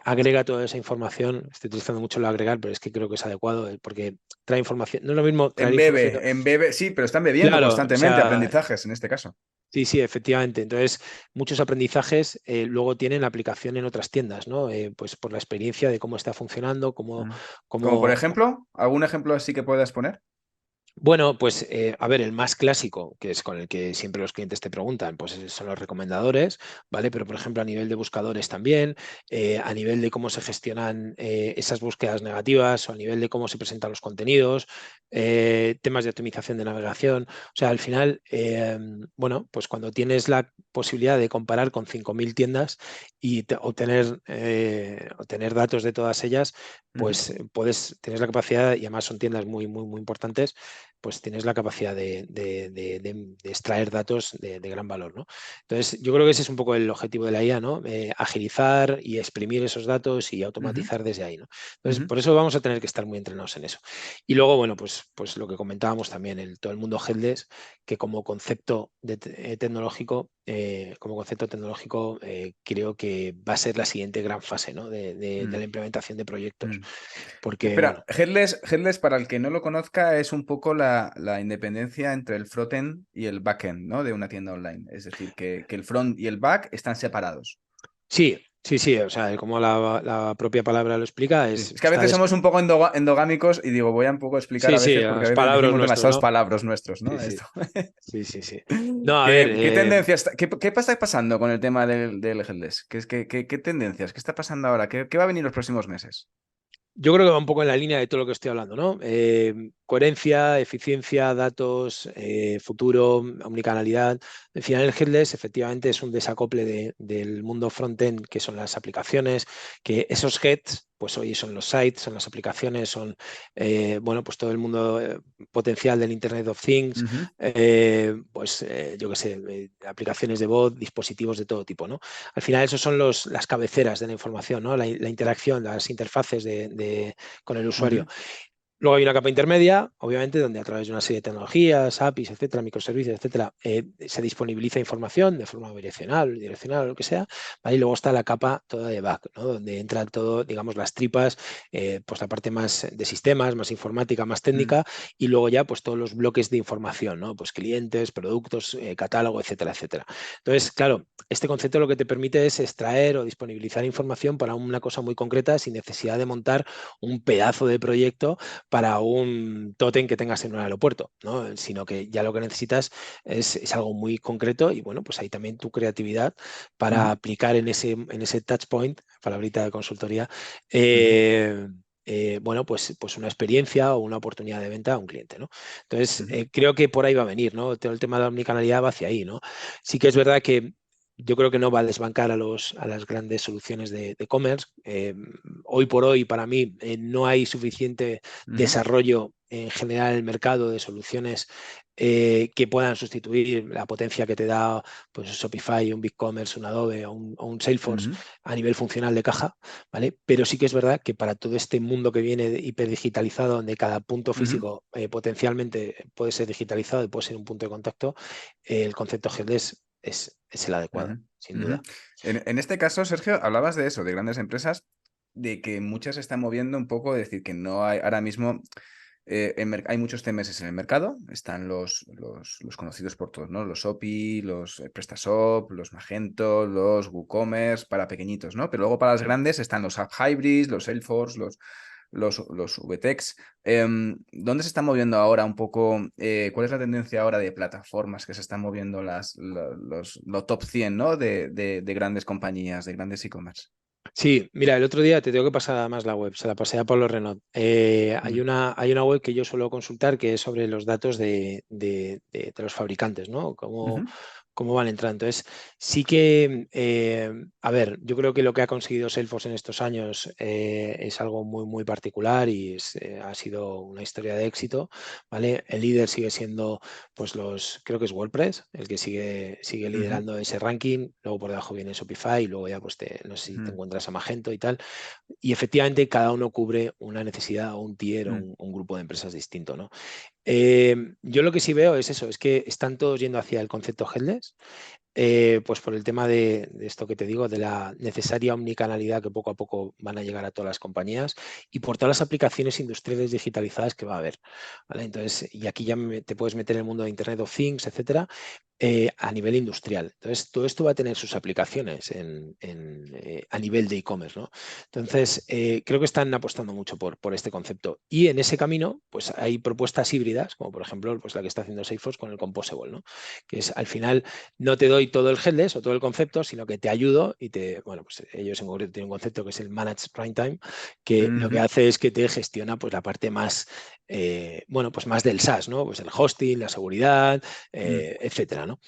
agrega toda esa información. Estoy utilizando mucho el agregar, pero es que creo que es adecuado porque trae información. No es lo mismo traer información. En bebé, sí, pero están bebiendo Claro, o constantemente sea, aprendizajes en este caso. sí, sí, efectivamente. Entonces, muchos aprendizajes luego tienen aplicación en otras tiendas, ¿no? Pues por la experiencia de cómo está funcionando, cómo, Mm. Como por cómo, ejemplo, ¿algún ejemplo así que puedas poner? Bueno, pues a ver, el más clásico, que es con el que siempre los clientes te preguntan, pues son los recomendadores, ¿vale? Pero por ejemplo a nivel de buscadores también, a nivel de cómo se gestionan esas búsquedas negativas o a nivel de cómo se presentan los contenidos, temas de optimización de navegación. O sea, al final, bueno, pues cuando tienes la posibilidad de comparar con 5.000 tiendas y obtener datos de todas ellas, Ujú, pues puedes tener la capacidad, y además son tiendas muy, muy, muy importantes, pues tienes la capacidad de extraer datos de gran valor, ¿no? Entonces, yo creo que ese es un poco el objetivo de la IA, ¿no? Agilizar y exprimir esos datos y ujú, automatizar desde ahí, ¿no? Entonces, ujú, por eso vamos a tener que estar muy entrenados en eso. Y luego, bueno, pues lo que comentábamos también, todo el mundo headless, que como concepto tecnológico, creo que va a ser la siguiente gran fase, ¿no? De la mm, implementación de proyectos. mm. Porque, Espera, bueno, Headless, para el que no lo conozca, es un poco la independencia entre el frontend y el backend, ¿no? De una tienda online. Es decir, que el front y el back están separados. sí, sí, sí, o sea, como la propia palabra lo explica, Sí. Es que a está veces somos un poco endogámicos y digo, voy a un poco explicar sí, a sí, veces porque a los veces palabras decimos nuestros, demasiados ¿no? palabras nuestros, Sí, ¿no? sí, Esto. sí, sí, sí. No, a ver, ¿Qué tendencias, qué está pasando con el tema del Headless? ¿Qué tendencias? ¿Qué está pasando ahora? ¿Qué va a venir los próximos meses? yo creo que va un poco en la línea de todo lo que estoy hablando, ¿no? Coherencia, eficiencia, datos, futuro, omnicanalidad. Al final, el headless efectivamente es un desacople del mundo frontend, que son las aplicaciones, que esos heads, pues hoy son los sites, son las aplicaciones, son, bueno, pues todo el mundo potencial del Internet of Things, Ujú, yo qué sé, aplicaciones de voz, dispositivos de todo tipo, ¿no? Al final, esos son las cabeceras de la información, ¿no? La interacción, las interfaces con el usuario. ujú, Luego hay una capa intermedia, obviamente, donde a través de una serie de tecnologías, APIs, etcétera, microservicios, etcétera, se disponibiliza información de forma direccional, lo que sea. ¿Vale? Y luego está la capa toda de back, ¿no? Donde entra todo, digamos, las tripas, pues la parte más de sistemas, más informática, más mm, técnica, y luego ya, pues todos los bloques de información, ¿no? Pues clientes, productos, catálogo, etcétera, etcétera. Entonces, claro, este concepto lo que te permite es extraer o disponibilizar información para una cosa muy concreta sin necesidad de montar un pedazo de proyecto para un tótem que tengas en un aeropuerto, ¿no? Sino que ya lo que necesitas es algo muy concreto y bueno, pues ahí también tu creatividad para ujú, aplicar en ese touch point, palabrita de consultoría, ujú, bueno, pues una experiencia o una oportunidad de venta a un cliente, ¿no? Entonces, ujú, creo que por ahí va a venir, ¿no? Todo el tema de la omnicanalidad va hacia ahí, ¿no? Sí que es verdad que yo creo que no va a desbancar a las grandes soluciones de e-commerce. hoy por hoy para mí no hay suficiente Ujú, desarrollo en general en el mercado de soluciones que puedan sustituir la potencia que te da pues, Shopify, un BigCommerce, un Adobe o un Salesforce ujú, a nivel funcional de caja, ¿vale? Pero sí que es verdad que para todo este mundo que viene hiperdigitalizado, donde cada punto ujú, físico potencialmente puede ser digitalizado y puede ser un punto de contacto, el concepto headless es el adecuado, ujú, sin ujú. duda. En este caso, Sergio, hablabas de eso, de grandes empresas, de que muchas se están moviendo un poco, es decir, que no hay ahora mismo, hay muchos CMS en el mercado, están los conocidos por todos, ¿no? Los OPI, los PrestaShop, los Magento, los WooCommerce, para pequeñitos, ¿no? Pero luego para las Sí. grandes están los App Hybrids, los Salesforce, los VTEX. ¿Dónde se están moviendo ahora un poco? ¿Cuál es la tendencia ahora de plataformas que se están moviendo los top 100, ¿no? De grandes compañías, de grandes e-commerce? Sí, mira, el otro día te tengo que pasar además la web, se la pasé a Pablo Renaud. Ujú, Hay una web que yo suelo consultar que es sobre los datos de los fabricantes, ¿no? ujú, Cómo van entrando. Entonces, sí que, a ver, yo creo que lo que ha conseguido Salesforce en estos años es algo muy, muy particular y ha sido una historia de éxito, ¿vale? El líder sigue siendo, pues creo que es WordPress, el que sigue ujú, liderando ese ranking, luego por debajo viene Shopify y luego ya, pues, no sé si te ujú, encuentras a Magento y tal. Y efectivamente cada uno cubre una necesidad o un tier o ujú, un grupo de empresas distinto, ¿no? Yo lo que sí veo es eso, es que están todos yendo hacia el concepto headless, pues por el tema de esto que te digo, de la necesaria omnicanalidad que poco a poco van a llegar a todas las compañías y por todas las aplicaciones industriales digitalizadas que va a haber, ¿vale? Entonces, y aquí ya te puedes meter en el mundo de Internet of Things, etcétera, a nivel industrial. Entonces, todo esto va a tener sus aplicaciones a nivel de e-commerce, ¿no? Entonces, creo que están apostando mucho por este concepto. Y en ese camino, pues hay propuestas híbridas, como por ejemplo, pues la que está haciendo Salesforce con el Composable, ¿no? Que es al final no te doy todo el headless o todo el concepto, sino que te ayudo y bueno, pues ellos en concreto tienen un concepto que es el Managed Runtime, que lo que ujú, hace es que te gestiona pues la parte más, bueno, pues más del SaaS, ¿no? Pues el hosting, la seguridad, ujú. etcétera, ¿no?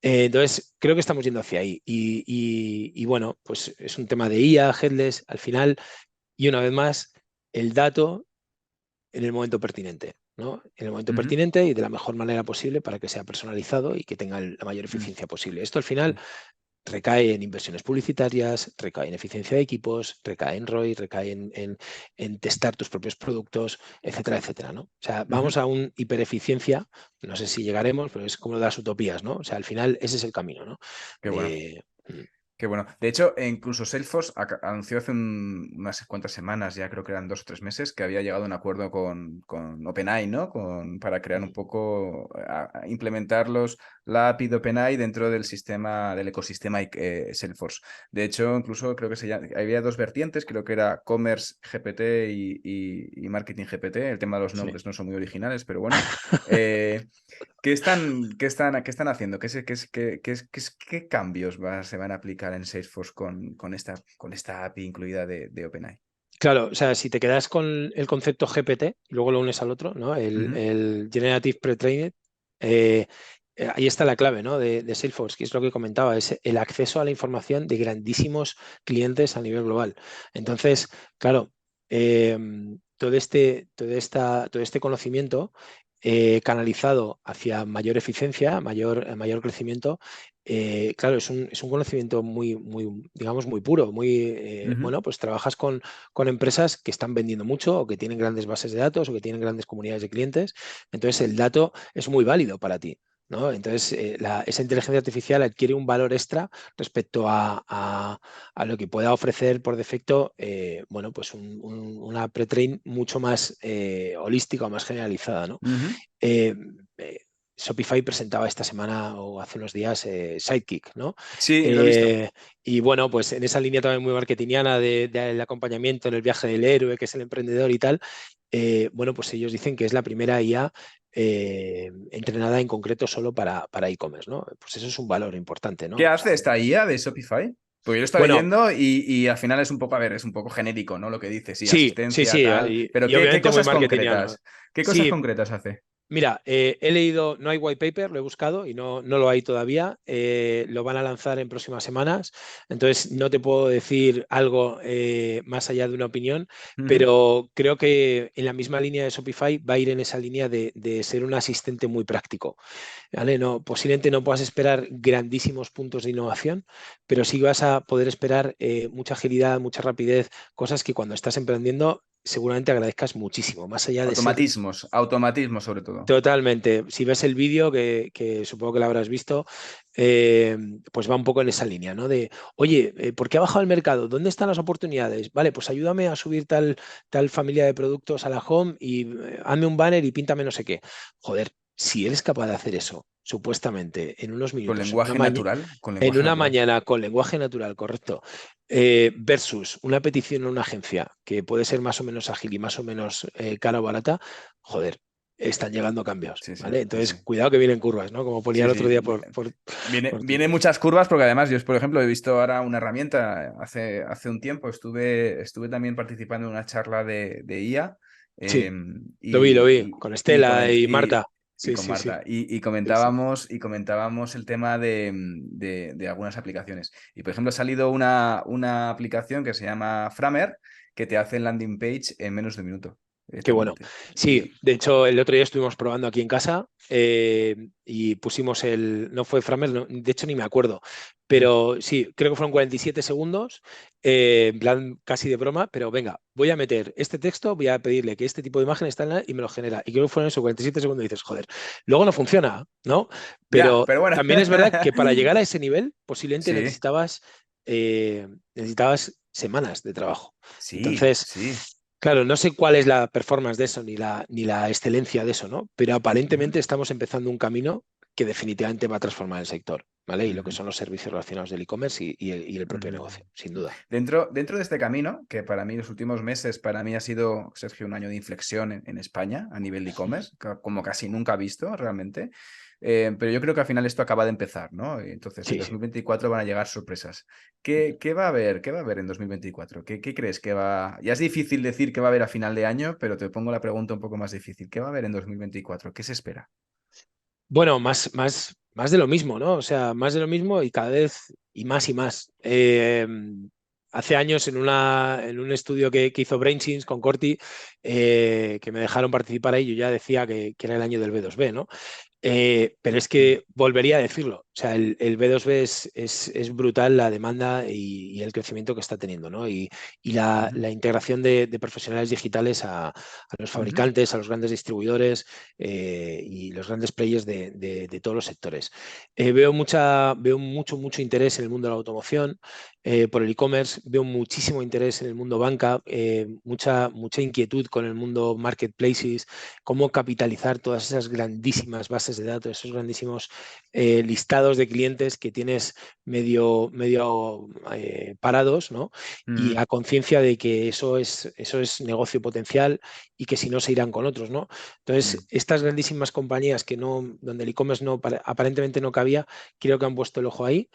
Entonces, creo que estamos yendo hacia ahí. Y bueno, pues es un tema de IA, headless, al final, y una vez más, el dato en el momento pertinente, ¿no? En el momento Ujú, pertinente y de la mejor manera posible para que sea personalizado y que tenga la mayor ujú, eficiencia posible. Esto al final ujú. recae en inversiones publicitarias, recae en eficiencia de equipos, recae en ROI, recae en testar tus propios productos, etcétera, etcétera, ¿no? O sea, Ujú. vamos a un hipereficiencia, no sé si llegaremos, pero es como lo de las utopías, ¿no? O sea, al final ese es el camino, ¿no? Qué bueno. De, Qué bueno. De hecho, incluso Salesforce anunció hace unas cuantas semanas, ya creo que eran 2 o 3 meses, que había llegado a un acuerdo con OpenAI, ¿no? Para crear un poco, a implementar la API de OpenAI dentro del sistema, del ecosistema Salesforce. De hecho, incluso creo que había dos vertientes, creo que era Commerce GPT y Marketing GPT. El tema de los sí. nombres no son muy originales, pero bueno. Eh, ¿Qué están haciendo? ¿Qué cambios se van a aplicar en Salesforce con esta API incluida de OpenAI? Claro, o sea, si te quedas con el concepto GPT y luego lo unes al otro, ¿no? Ujú, El Generative Pre-trained, eh, ahí está la clave, ¿no? De Salesforce, que es lo que comentaba, es el acceso a la información de grandísimos clientes a nivel global. Entonces, claro, eh, todo este conocimiento canalizado hacia mayor eficiencia, mayor crecimiento, claro, es un conocimiento muy, muy, digamos, muy puro, muy, ujú, bueno, pues trabajas con empresas que están vendiendo mucho o que tienen grandes bases de datos o que tienen grandes comunidades de clientes. Entonces, el dato es muy válido para ti, ¿no? Entonces, esa inteligencia artificial adquiere un valor extra respecto a lo que pueda ofrecer por defecto, bueno, pues una pre-train mucho más holística o más generalizada, ¿no? ujú. Eh, eh, Shopify presentaba esta semana o hace unos días Sidekick, ¿no? Sí, lo he visto. Eh, y bueno, pues en esa línea también muy marketingiana del acompañamiento en el viaje del héroe, que es el emprendedor y tal, bueno, pues ellos dicen que es la primera IA entrenada en concreto solo para e-commerce, ¿no? Pues eso es un valor importante, ¿no? ¿Qué O sea, hace esta IA de Shopify? Porque yo lo estaba bueno, leyendo y al final es un poco, a ver, es un poco genérico, ¿no? Lo que dice, sí, sí, sí, asistencia, sí, tal. Pero y ¿qué obviamente muy cosas marketingiano. concretas? ¿Qué cosas Sí, concretas hace? Mira, he leído, no hay white paper, lo he buscado y no lo hay todavía. Lo van a lanzar en próximas semanas, entonces no te puedo decir algo más allá de una opinión, Ujú. pero creo que en la misma línea de Shopify va a ir en esa línea de ser un asistente muy práctico. ¿Vale? No, posiblemente no puedas esperar grandísimos puntos de innovación, pero sí vas a poder esperar mucha agilidad, mucha rapidez, cosas que cuando estás emprendiendo seguramente agradezcas muchísimo, más allá de ser. Automatismos sobre todo. Totalmente. Si ves el vídeo, que supongo que lo habrás visto, pues va un poco en esa línea, ¿no? De, oye, ¿por qué ha bajado el mercado? ¿Dónde están las oportunidades? Vale, pues ayúdame a subir tal familia de productos a la home y hazme un banner y píntame no sé qué. Joder, si eres capaz de hacer eso, supuestamente, en unos Con minutos, lenguaje natural, con en lenguaje una natural. mañana con lenguaje natural, correcto, versus una petición en una agencia que puede ser más o menos ágil y más o menos cara o barata, joder, están llegando cambios, Sí, sí, ¿vale? sí, Entonces, sí. cuidado que vienen curvas, ¿no? Como ponía Sí, el otro sí. día Viene, por viene Twitter. muchas curvas porque además yo, por ejemplo, he visto ahora una herramienta hace un tiempo, estuve también participando en una charla de IA Sí, lo vi, y, con y, Estela y Marta. y Sí, con sí, sí, Marta y sí, sí. comentábamos el tema de algunas aplicaciones. Y por ejemplo, ha salido una aplicación que se llama Framer que te hace el landing page en menos de un minuto Qué bueno. directamente. Sí, de hecho, el otro día estuvimos probando aquí en casa y pusimos no fue Framer, de hecho ni me acuerdo, Mm. pero sí, creo que fueron 47 segundos, en plan casi de broma, pero venga, voy a meter este texto, voy a pedirle que este tipo de imagen está en y me lo genera. Y creo que fueron esos 47 segundos y dices, joder, luego no funciona, ¿no? Ya, Pero pero bueno. también es verdad que para llegar a ese nivel, posiblemente Sí, necesitabas semanas de trabajo. sí, Entonces, sí. claro, no sé cuál es la performance de eso, ni la excelencia de eso, ¿no? Pero Ujú, aparentemente estamos empezando un camino que definitivamente va a transformar el sector, ¿vale? Y lo que ujú, son los servicios relacionados del e-commerce y el propio ujú. negocio, sin duda. Dentro de este camino, que para mí los últimos meses, para mí ha sido, Sergio, un año de inflexión en España a nivel de e-commerce, como casi nunca visto realmente, pero yo creo que al final esto acaba de empezar, ¿no? Y entonces, en Sí, sí. 2024 van a llegar sorpresas. ¿Qué va a haber? ¿Qué va a haber en 2024? ¿Qué crees que va? Ya es difícil decir qué va a haber a final de año, pero te pongo la pregunta un poco más difícil. ¿Qué va a haber en 2024? ¿Qué se espera? Bueno, más de lo mismo, ¿no? O sea, más de lo mismo y cada vez y más y más. Hace años en un estudio que hizo BrainSense con Corti, que me dejaron participar ahí, yo ya decía que era el año del B2B, ¿no? Pero es Mm, que volvería a decirlo. O sea, el B2B es brutal la demanda y el crecimiento que está teniendo, ¿no? Y la, ujú, la integración de profesionales digitales a los ujú, fabricantes, a los grandes distribuidores y los grandes players de todos los sectores. Veo mucho interés en el mundo de la automoción, por el e-commerce, veo muchísimo interés en el mundo banca, mucha inquietud con el mundo marketplaces, cómo capitalizar todas esas grandísimas bases de datos, esos grandísimos listados de clientes que tienes medio parados, ¿no? Y mm, a conciencia de que eso es negocio potencial y que si no se irán con otros, ¿no? mm, Entonces, estas grandísimas compañías donde el e-commerce aparentemente no cabía, creo que han puesto el ojo ahí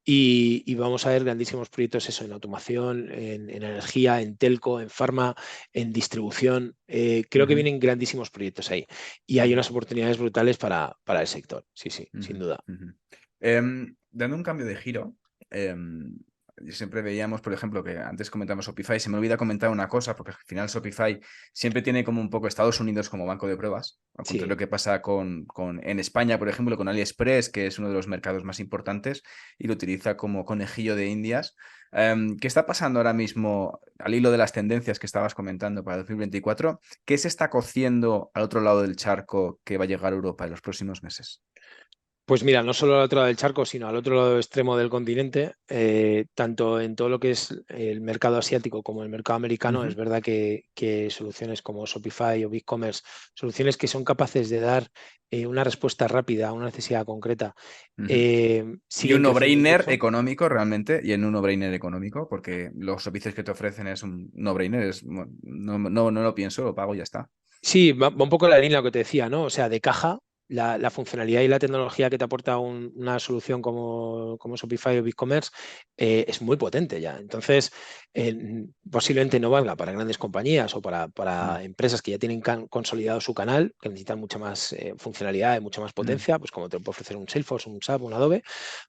y vamos a ver grandísimos proyectos eso, en automación, en energía, en telco, en farma, en distribución. Creo que ujú, vienen grandísimos proyectos ahí y hay ujú. unas oportunidades brutales para el sector. Sí, sí, sin Ujú, duda. ujú. Dando un cambio de giro, em, siempre veíamos, por ejemplo, que antes comentamos Shopify, se me olvida comentar una cosa, porque al final Shopify siempre tiene como un poco Estados Unidos como banco de pruebas, al contrario Sí. que pasa en España, por ejemplo, con AliExpress, que es uno de los mercados más importantes, y lo utiliza como conejillo de Indias. ¿Qué está pasando ahora mismo al hilo de las tendencias que estabas comentando para 2024? ¿Qué se está cociendo al otro lado del charco que va a llegar a Europa en los próximos meses? Pues mira, no solo al otro lado del charco, sino al otro lado extremo del continente, tanto en todo lo que es el mercado asiático como el mercado americano, es Ujú, verdad que soluciones como Shopify o BigCommerce, soluciones que son capaces de dar una respuesta rápida a una necesidad concreta, ujú. Y un siguen creciendo no-brainer mucho. económico realmente, y en un no-brainer económico, porque los servicios que te ofrecen es un no-brainer, no lo pienso, lo pago y ya está. Sí, va un poco en la línea de lo que te decía, ¿no? O sea, de caja. la funcionalidad y la tecnología que te aporta una solución como Shopify o BigCommerce es muy potente ya. Entonces, posiblemente no valga para grandes compañías o Mm, para empresas que ya tienen consolidado su canal, que necesitan mucha más funcionalidad y mucha más mm, potencia, pues como te puede ofrecer un Salesforce, un SAP, un Adobe,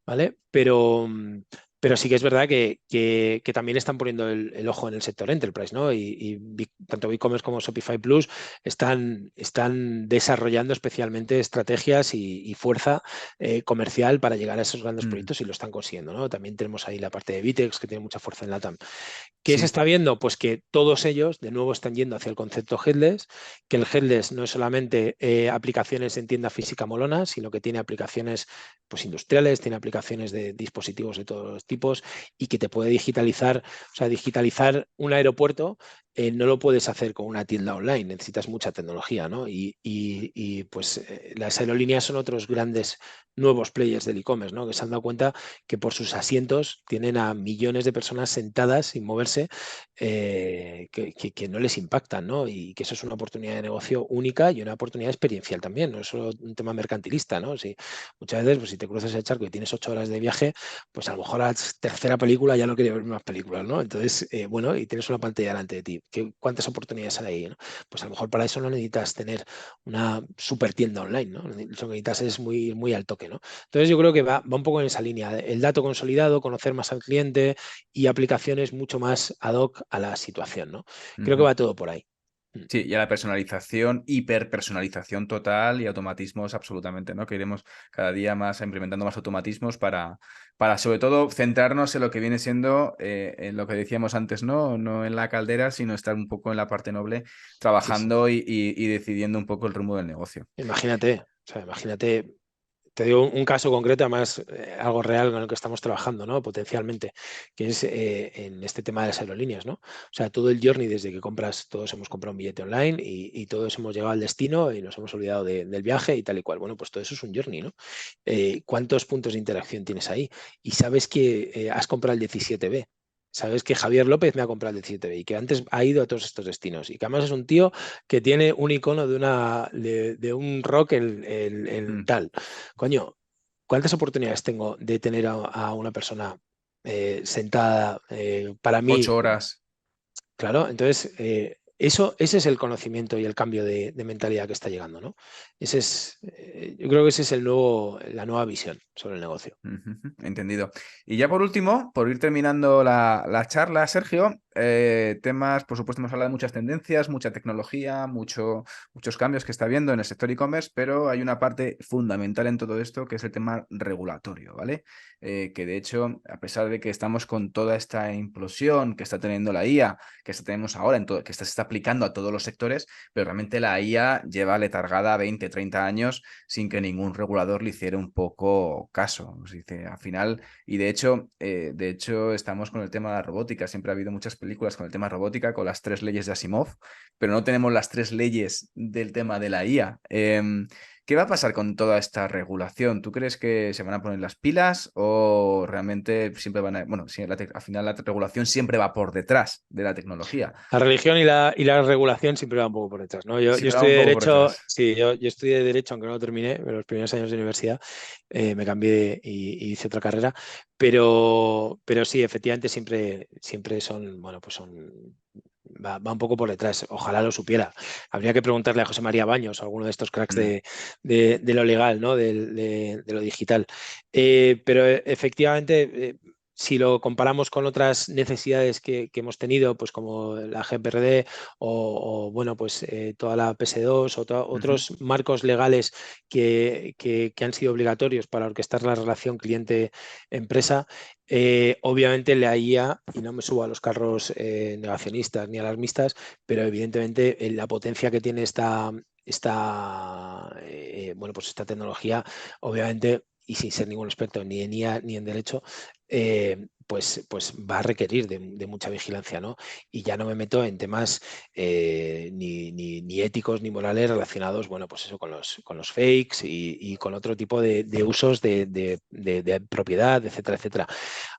¿vale? Pero sí que es verdad que también están poniendo el ojo en el sector enterprise, ¿no? Tanto BigCommerce como Shopify Plus están desarrollando especialmente estrategias y fuerza comercial para llegar a esos grandes mm. proyectos y lo están consiguiendo, ¿no? También tenemos ahí la parte de Vitex, que tiene mucha fuerza en LATAM. ¿Qué se Sí. está viendo? Pues que todos ellos de nuevo están yendo hacia el concepto headless, que el headless no es solamente aplicaciones en tienda física molona, sino que tiene aplicaciones pues, industriales, tiene aplicaciones de dispositivos de todos los tipos y que te puede digitalizar, o sea, digitalizar un aeropuerto no lo puedes hacer con una tienda online, necesitas mucha tecnología, ¿no? Pues las aerolíneas son otros grandes nuevos players del e-commerce, ¿no? Que se han dado cuenta que por sus asientos tienen a millones de personas sentadas sin moverse que no les impactan, ¿no? Y que eso es una oportunidad de negocio única y una oportunidad experiencial también, no es solo un tema mercantilista, ¿no? Si, muchas veces, pues, si te cruzas el charco y tienes 8 horas de viaje, pues a lo mejor a la tercera película ya no quería ver más películas, ¿no? Entonces, bueno, y tienes una pantalla delante de ti. ¿Cuántas oportunidades hay ahí, ¿no? Pues a lo mejor para eso no necesitas tener una super tienda online, ¿no? Lo que necesitas es muy, muy al toque, ¿no? Entonces yo creo que va un poco en esa línea. El dato consolidado, conocer más al cliente y aplicaciones mucho más ad hoc a la situación, ¿no? Creo que Ujú. va todo por ahí. Sí, y a la personalización, hiperpersonalización total y automatismos absolutamente, ¿no? Que iremos cada día más implementando más automatismos para sobre todo centrarnos en lo que viene siendo, en lo que decíamos antes, ¿no? No en la caldera, sino estar un poco en la parte noble, Sí, sí. trabajando y decidiendo un poco el rumbo del negocio. Imagínate, o sea, imagínate. Te digo un caso concreto, además algo real con el que estamos trabajando, ¿no? Potencialmente, que es en este tema de las aerolíneas, ¿no? O sea, todo el journey desde que compras, todos hemos comprado un billete online y todos hemos llegado al destino y nos hemos olvidado del viaje y tal y cual. Bueno, pues todo eso es un journey, ¿no? ¿Cuántos puntos de interacción tienes ahí? Y sabes que has comprado el 17B. Sabes que Javier López me ha comprado el 17B y que antes ha ido a todos estos destinos y que además es un tío que tiene un icono de un rock el Mm. tal. Coño, ¿cuántas oportunidades tengo de tener a una persona sentada para mí? 8 horas. Claro, entonces ese es el conocimiento y el cambio de mentalidad que está llegando, ¿no? Yo creo que ese es la nueva visión sobre el negocio. Ujú, entendido. Y ya por último, por ir terminando la charla, Sergio, temas, por supuesto, hemos hablado de muchas tendencias, mucha tecnología, muchos cambios que está habiendo en el sector e-commerce, pero hay una parte fundamental en todo esto que es el tema regulatorio, ¿vale? Que de hecho, a pesar de que estamos con toda esta implosión que está teniendo la IA, tenemos ahora, que se está aplicando a todos los sectores, pero realmente la IA lleva letargada 20, 30 años sin que ningún regulador le hiciera un poco caso. Nos dice, al final, y de hecho, estamos con el tema de la robótica. Siempre ha habido muchas películas con el tema de robótica, con las 3 leyes de Asimov, pero no tenemos las 3 leyes del tema de la IA. ¿Qué va a pasar con toda esta regulación? ¿Tú crees que se van a poner las pilas o realmente siempre van a... Bueno, sí, al final la regulación siempre va por detrás de la tecnología. La religión y la regulación siempre va un poco por detrás, ¿no? Yo Siempre va un estudié poco por Derecho, detrás. sí, yo estudié Derecho, aunque no lo terminé, en los primeros años de universidad me cambié y hice otra carrera, pero sí, efectivamente siempre son, bueno, pues va un poco por detrás. Ojalá lo supiera. Habría que preguntarle a José María Baños o a alguno de estos cracks Mm, de lo legal, ¿no? De lo digital. Pero efectivamente, si lo comparamos con otras necesidades que hemos tenido, pues como la GPRD bueno, pues toda la PS2 ujú. otros marcos legales que han sido obligatorios para orquestar la relación cliente-empresa, obviamente la IA, y no me subo a los carros negacionistas ni alarmistas, pero evidentemente la potencia que tiene bueno, pues esta tecnología, obviamente, y sin ser ningún experto ni en IA ni en derecho, pues va a requerir de mucha vigilancia, ¿no? Y ya no me meto en temas ni éticos ni morales relacionados, bueno, pues eso con los fakes y con otro tipo de usos de propiedad, etcétera, etcétera.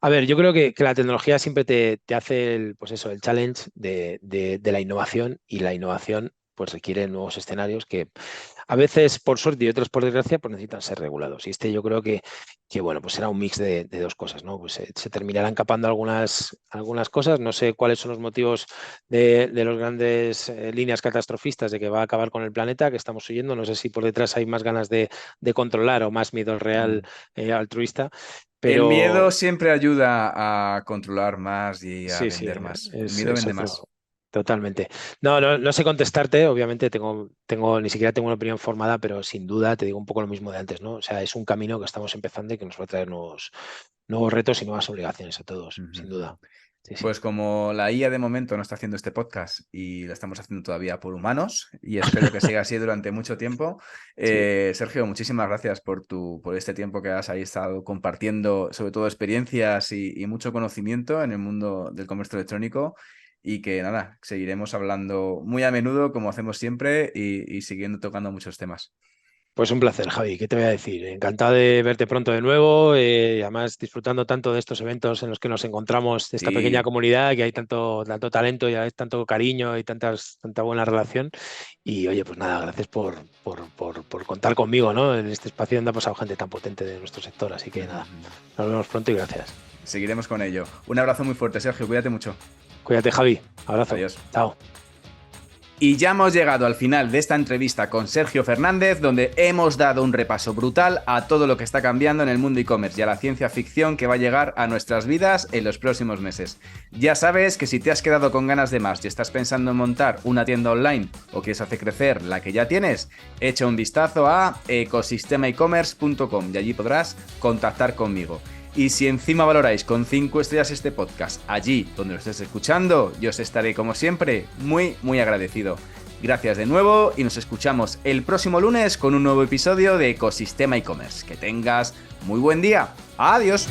A ver, yo creo que la tecnología siempre te hace pues eso, el challenge de la innovación y la innovación pues requieren nuevos escenarios que a veces por suerte y otros por desgracia pues necesitan ser regulados. Y yo creo que bueno, pues será un mix de dos cosas, ¿no? Pues se terminarán capando algunas cosas. No sé cuáles son los motivos de las grandes líneas catastrofistas de que va a acabar con el planeta que estamos oyendo. No sé si por detrás hay más ganas de controlar o más miedo real altruista. El Pero miedo siempre ayuda a controlar más y a sí, vender más. El es miedo vende otro. más. Totalmente. No sé contestarte, obviamente ni siquiera tengo una opinión formada, pero sin duda te digo un poco lo mismo de antes, ¿no? O sea, es un camino que estamos empezando y que nos va a traer nuevos retos y nuevas obligaciones a todos, sin duda. Sí. Pues como la IA de momento no está haciendo este podcast y lo estamos haciendo todavía por humanos y espero que siga así durante mucho tiempo. Sergio, muchísimas gracias por este tiempo que has ahí estado compartiendo, sobre todo experiencias y mucho conocimiento en el mundo del comercio electrónico. Y que nada, seguiremos hablando muy a menudo, como hacemos siempre, y siguiendo tocando muchos temas. Pues un placer, Javi, ¿qué te voy a decir? Encantado de verte pronto de nuevo, y además disfrutando tanto de estos eventos en los que nos encontramos, de esta pequeña comunidad, que hay tanto talento y hay tanto cariño y tanta buena relación. Y oye, pues nada, gracias por contar conmigo, ¿no? En este espacio donde ha pasado gente tan potente de nuestro sector. Así que nada, nos vemos pronto y gracias. Seguiremos con ello. Un abrazo muy fuerte, Sergio, cuídate mucho. Cuídate, Javi. Abrazo. Adiós. Chao. Y ya hemos llegado al final de esta entrevista con Sergio Fernández, donde hemos dado un repaso brutal a todo lo que está cambiando en el mundo e-commerce y a la ciencia ficción que va a llegar a nuestras vidas en los próximos meses. Ya sabes que si te has quedado con ganas de más y estás pensando en montar una tienda online o quieres hacer crecer la que ya tienes, echa un vistazo a ecosistemaecommerce.com y allí podrás contactar conmigo. Y si encima valoráis con 5 estrellas este podcast allí donde lo estés escuchando, yo os estaré como siempre muy, muy agradecido. Gracias de nuevo y nos escuchamos el próximo lunes con un nuevo episodio de Ecosistema e-commerce. Que tengas muy buen día. Adiós.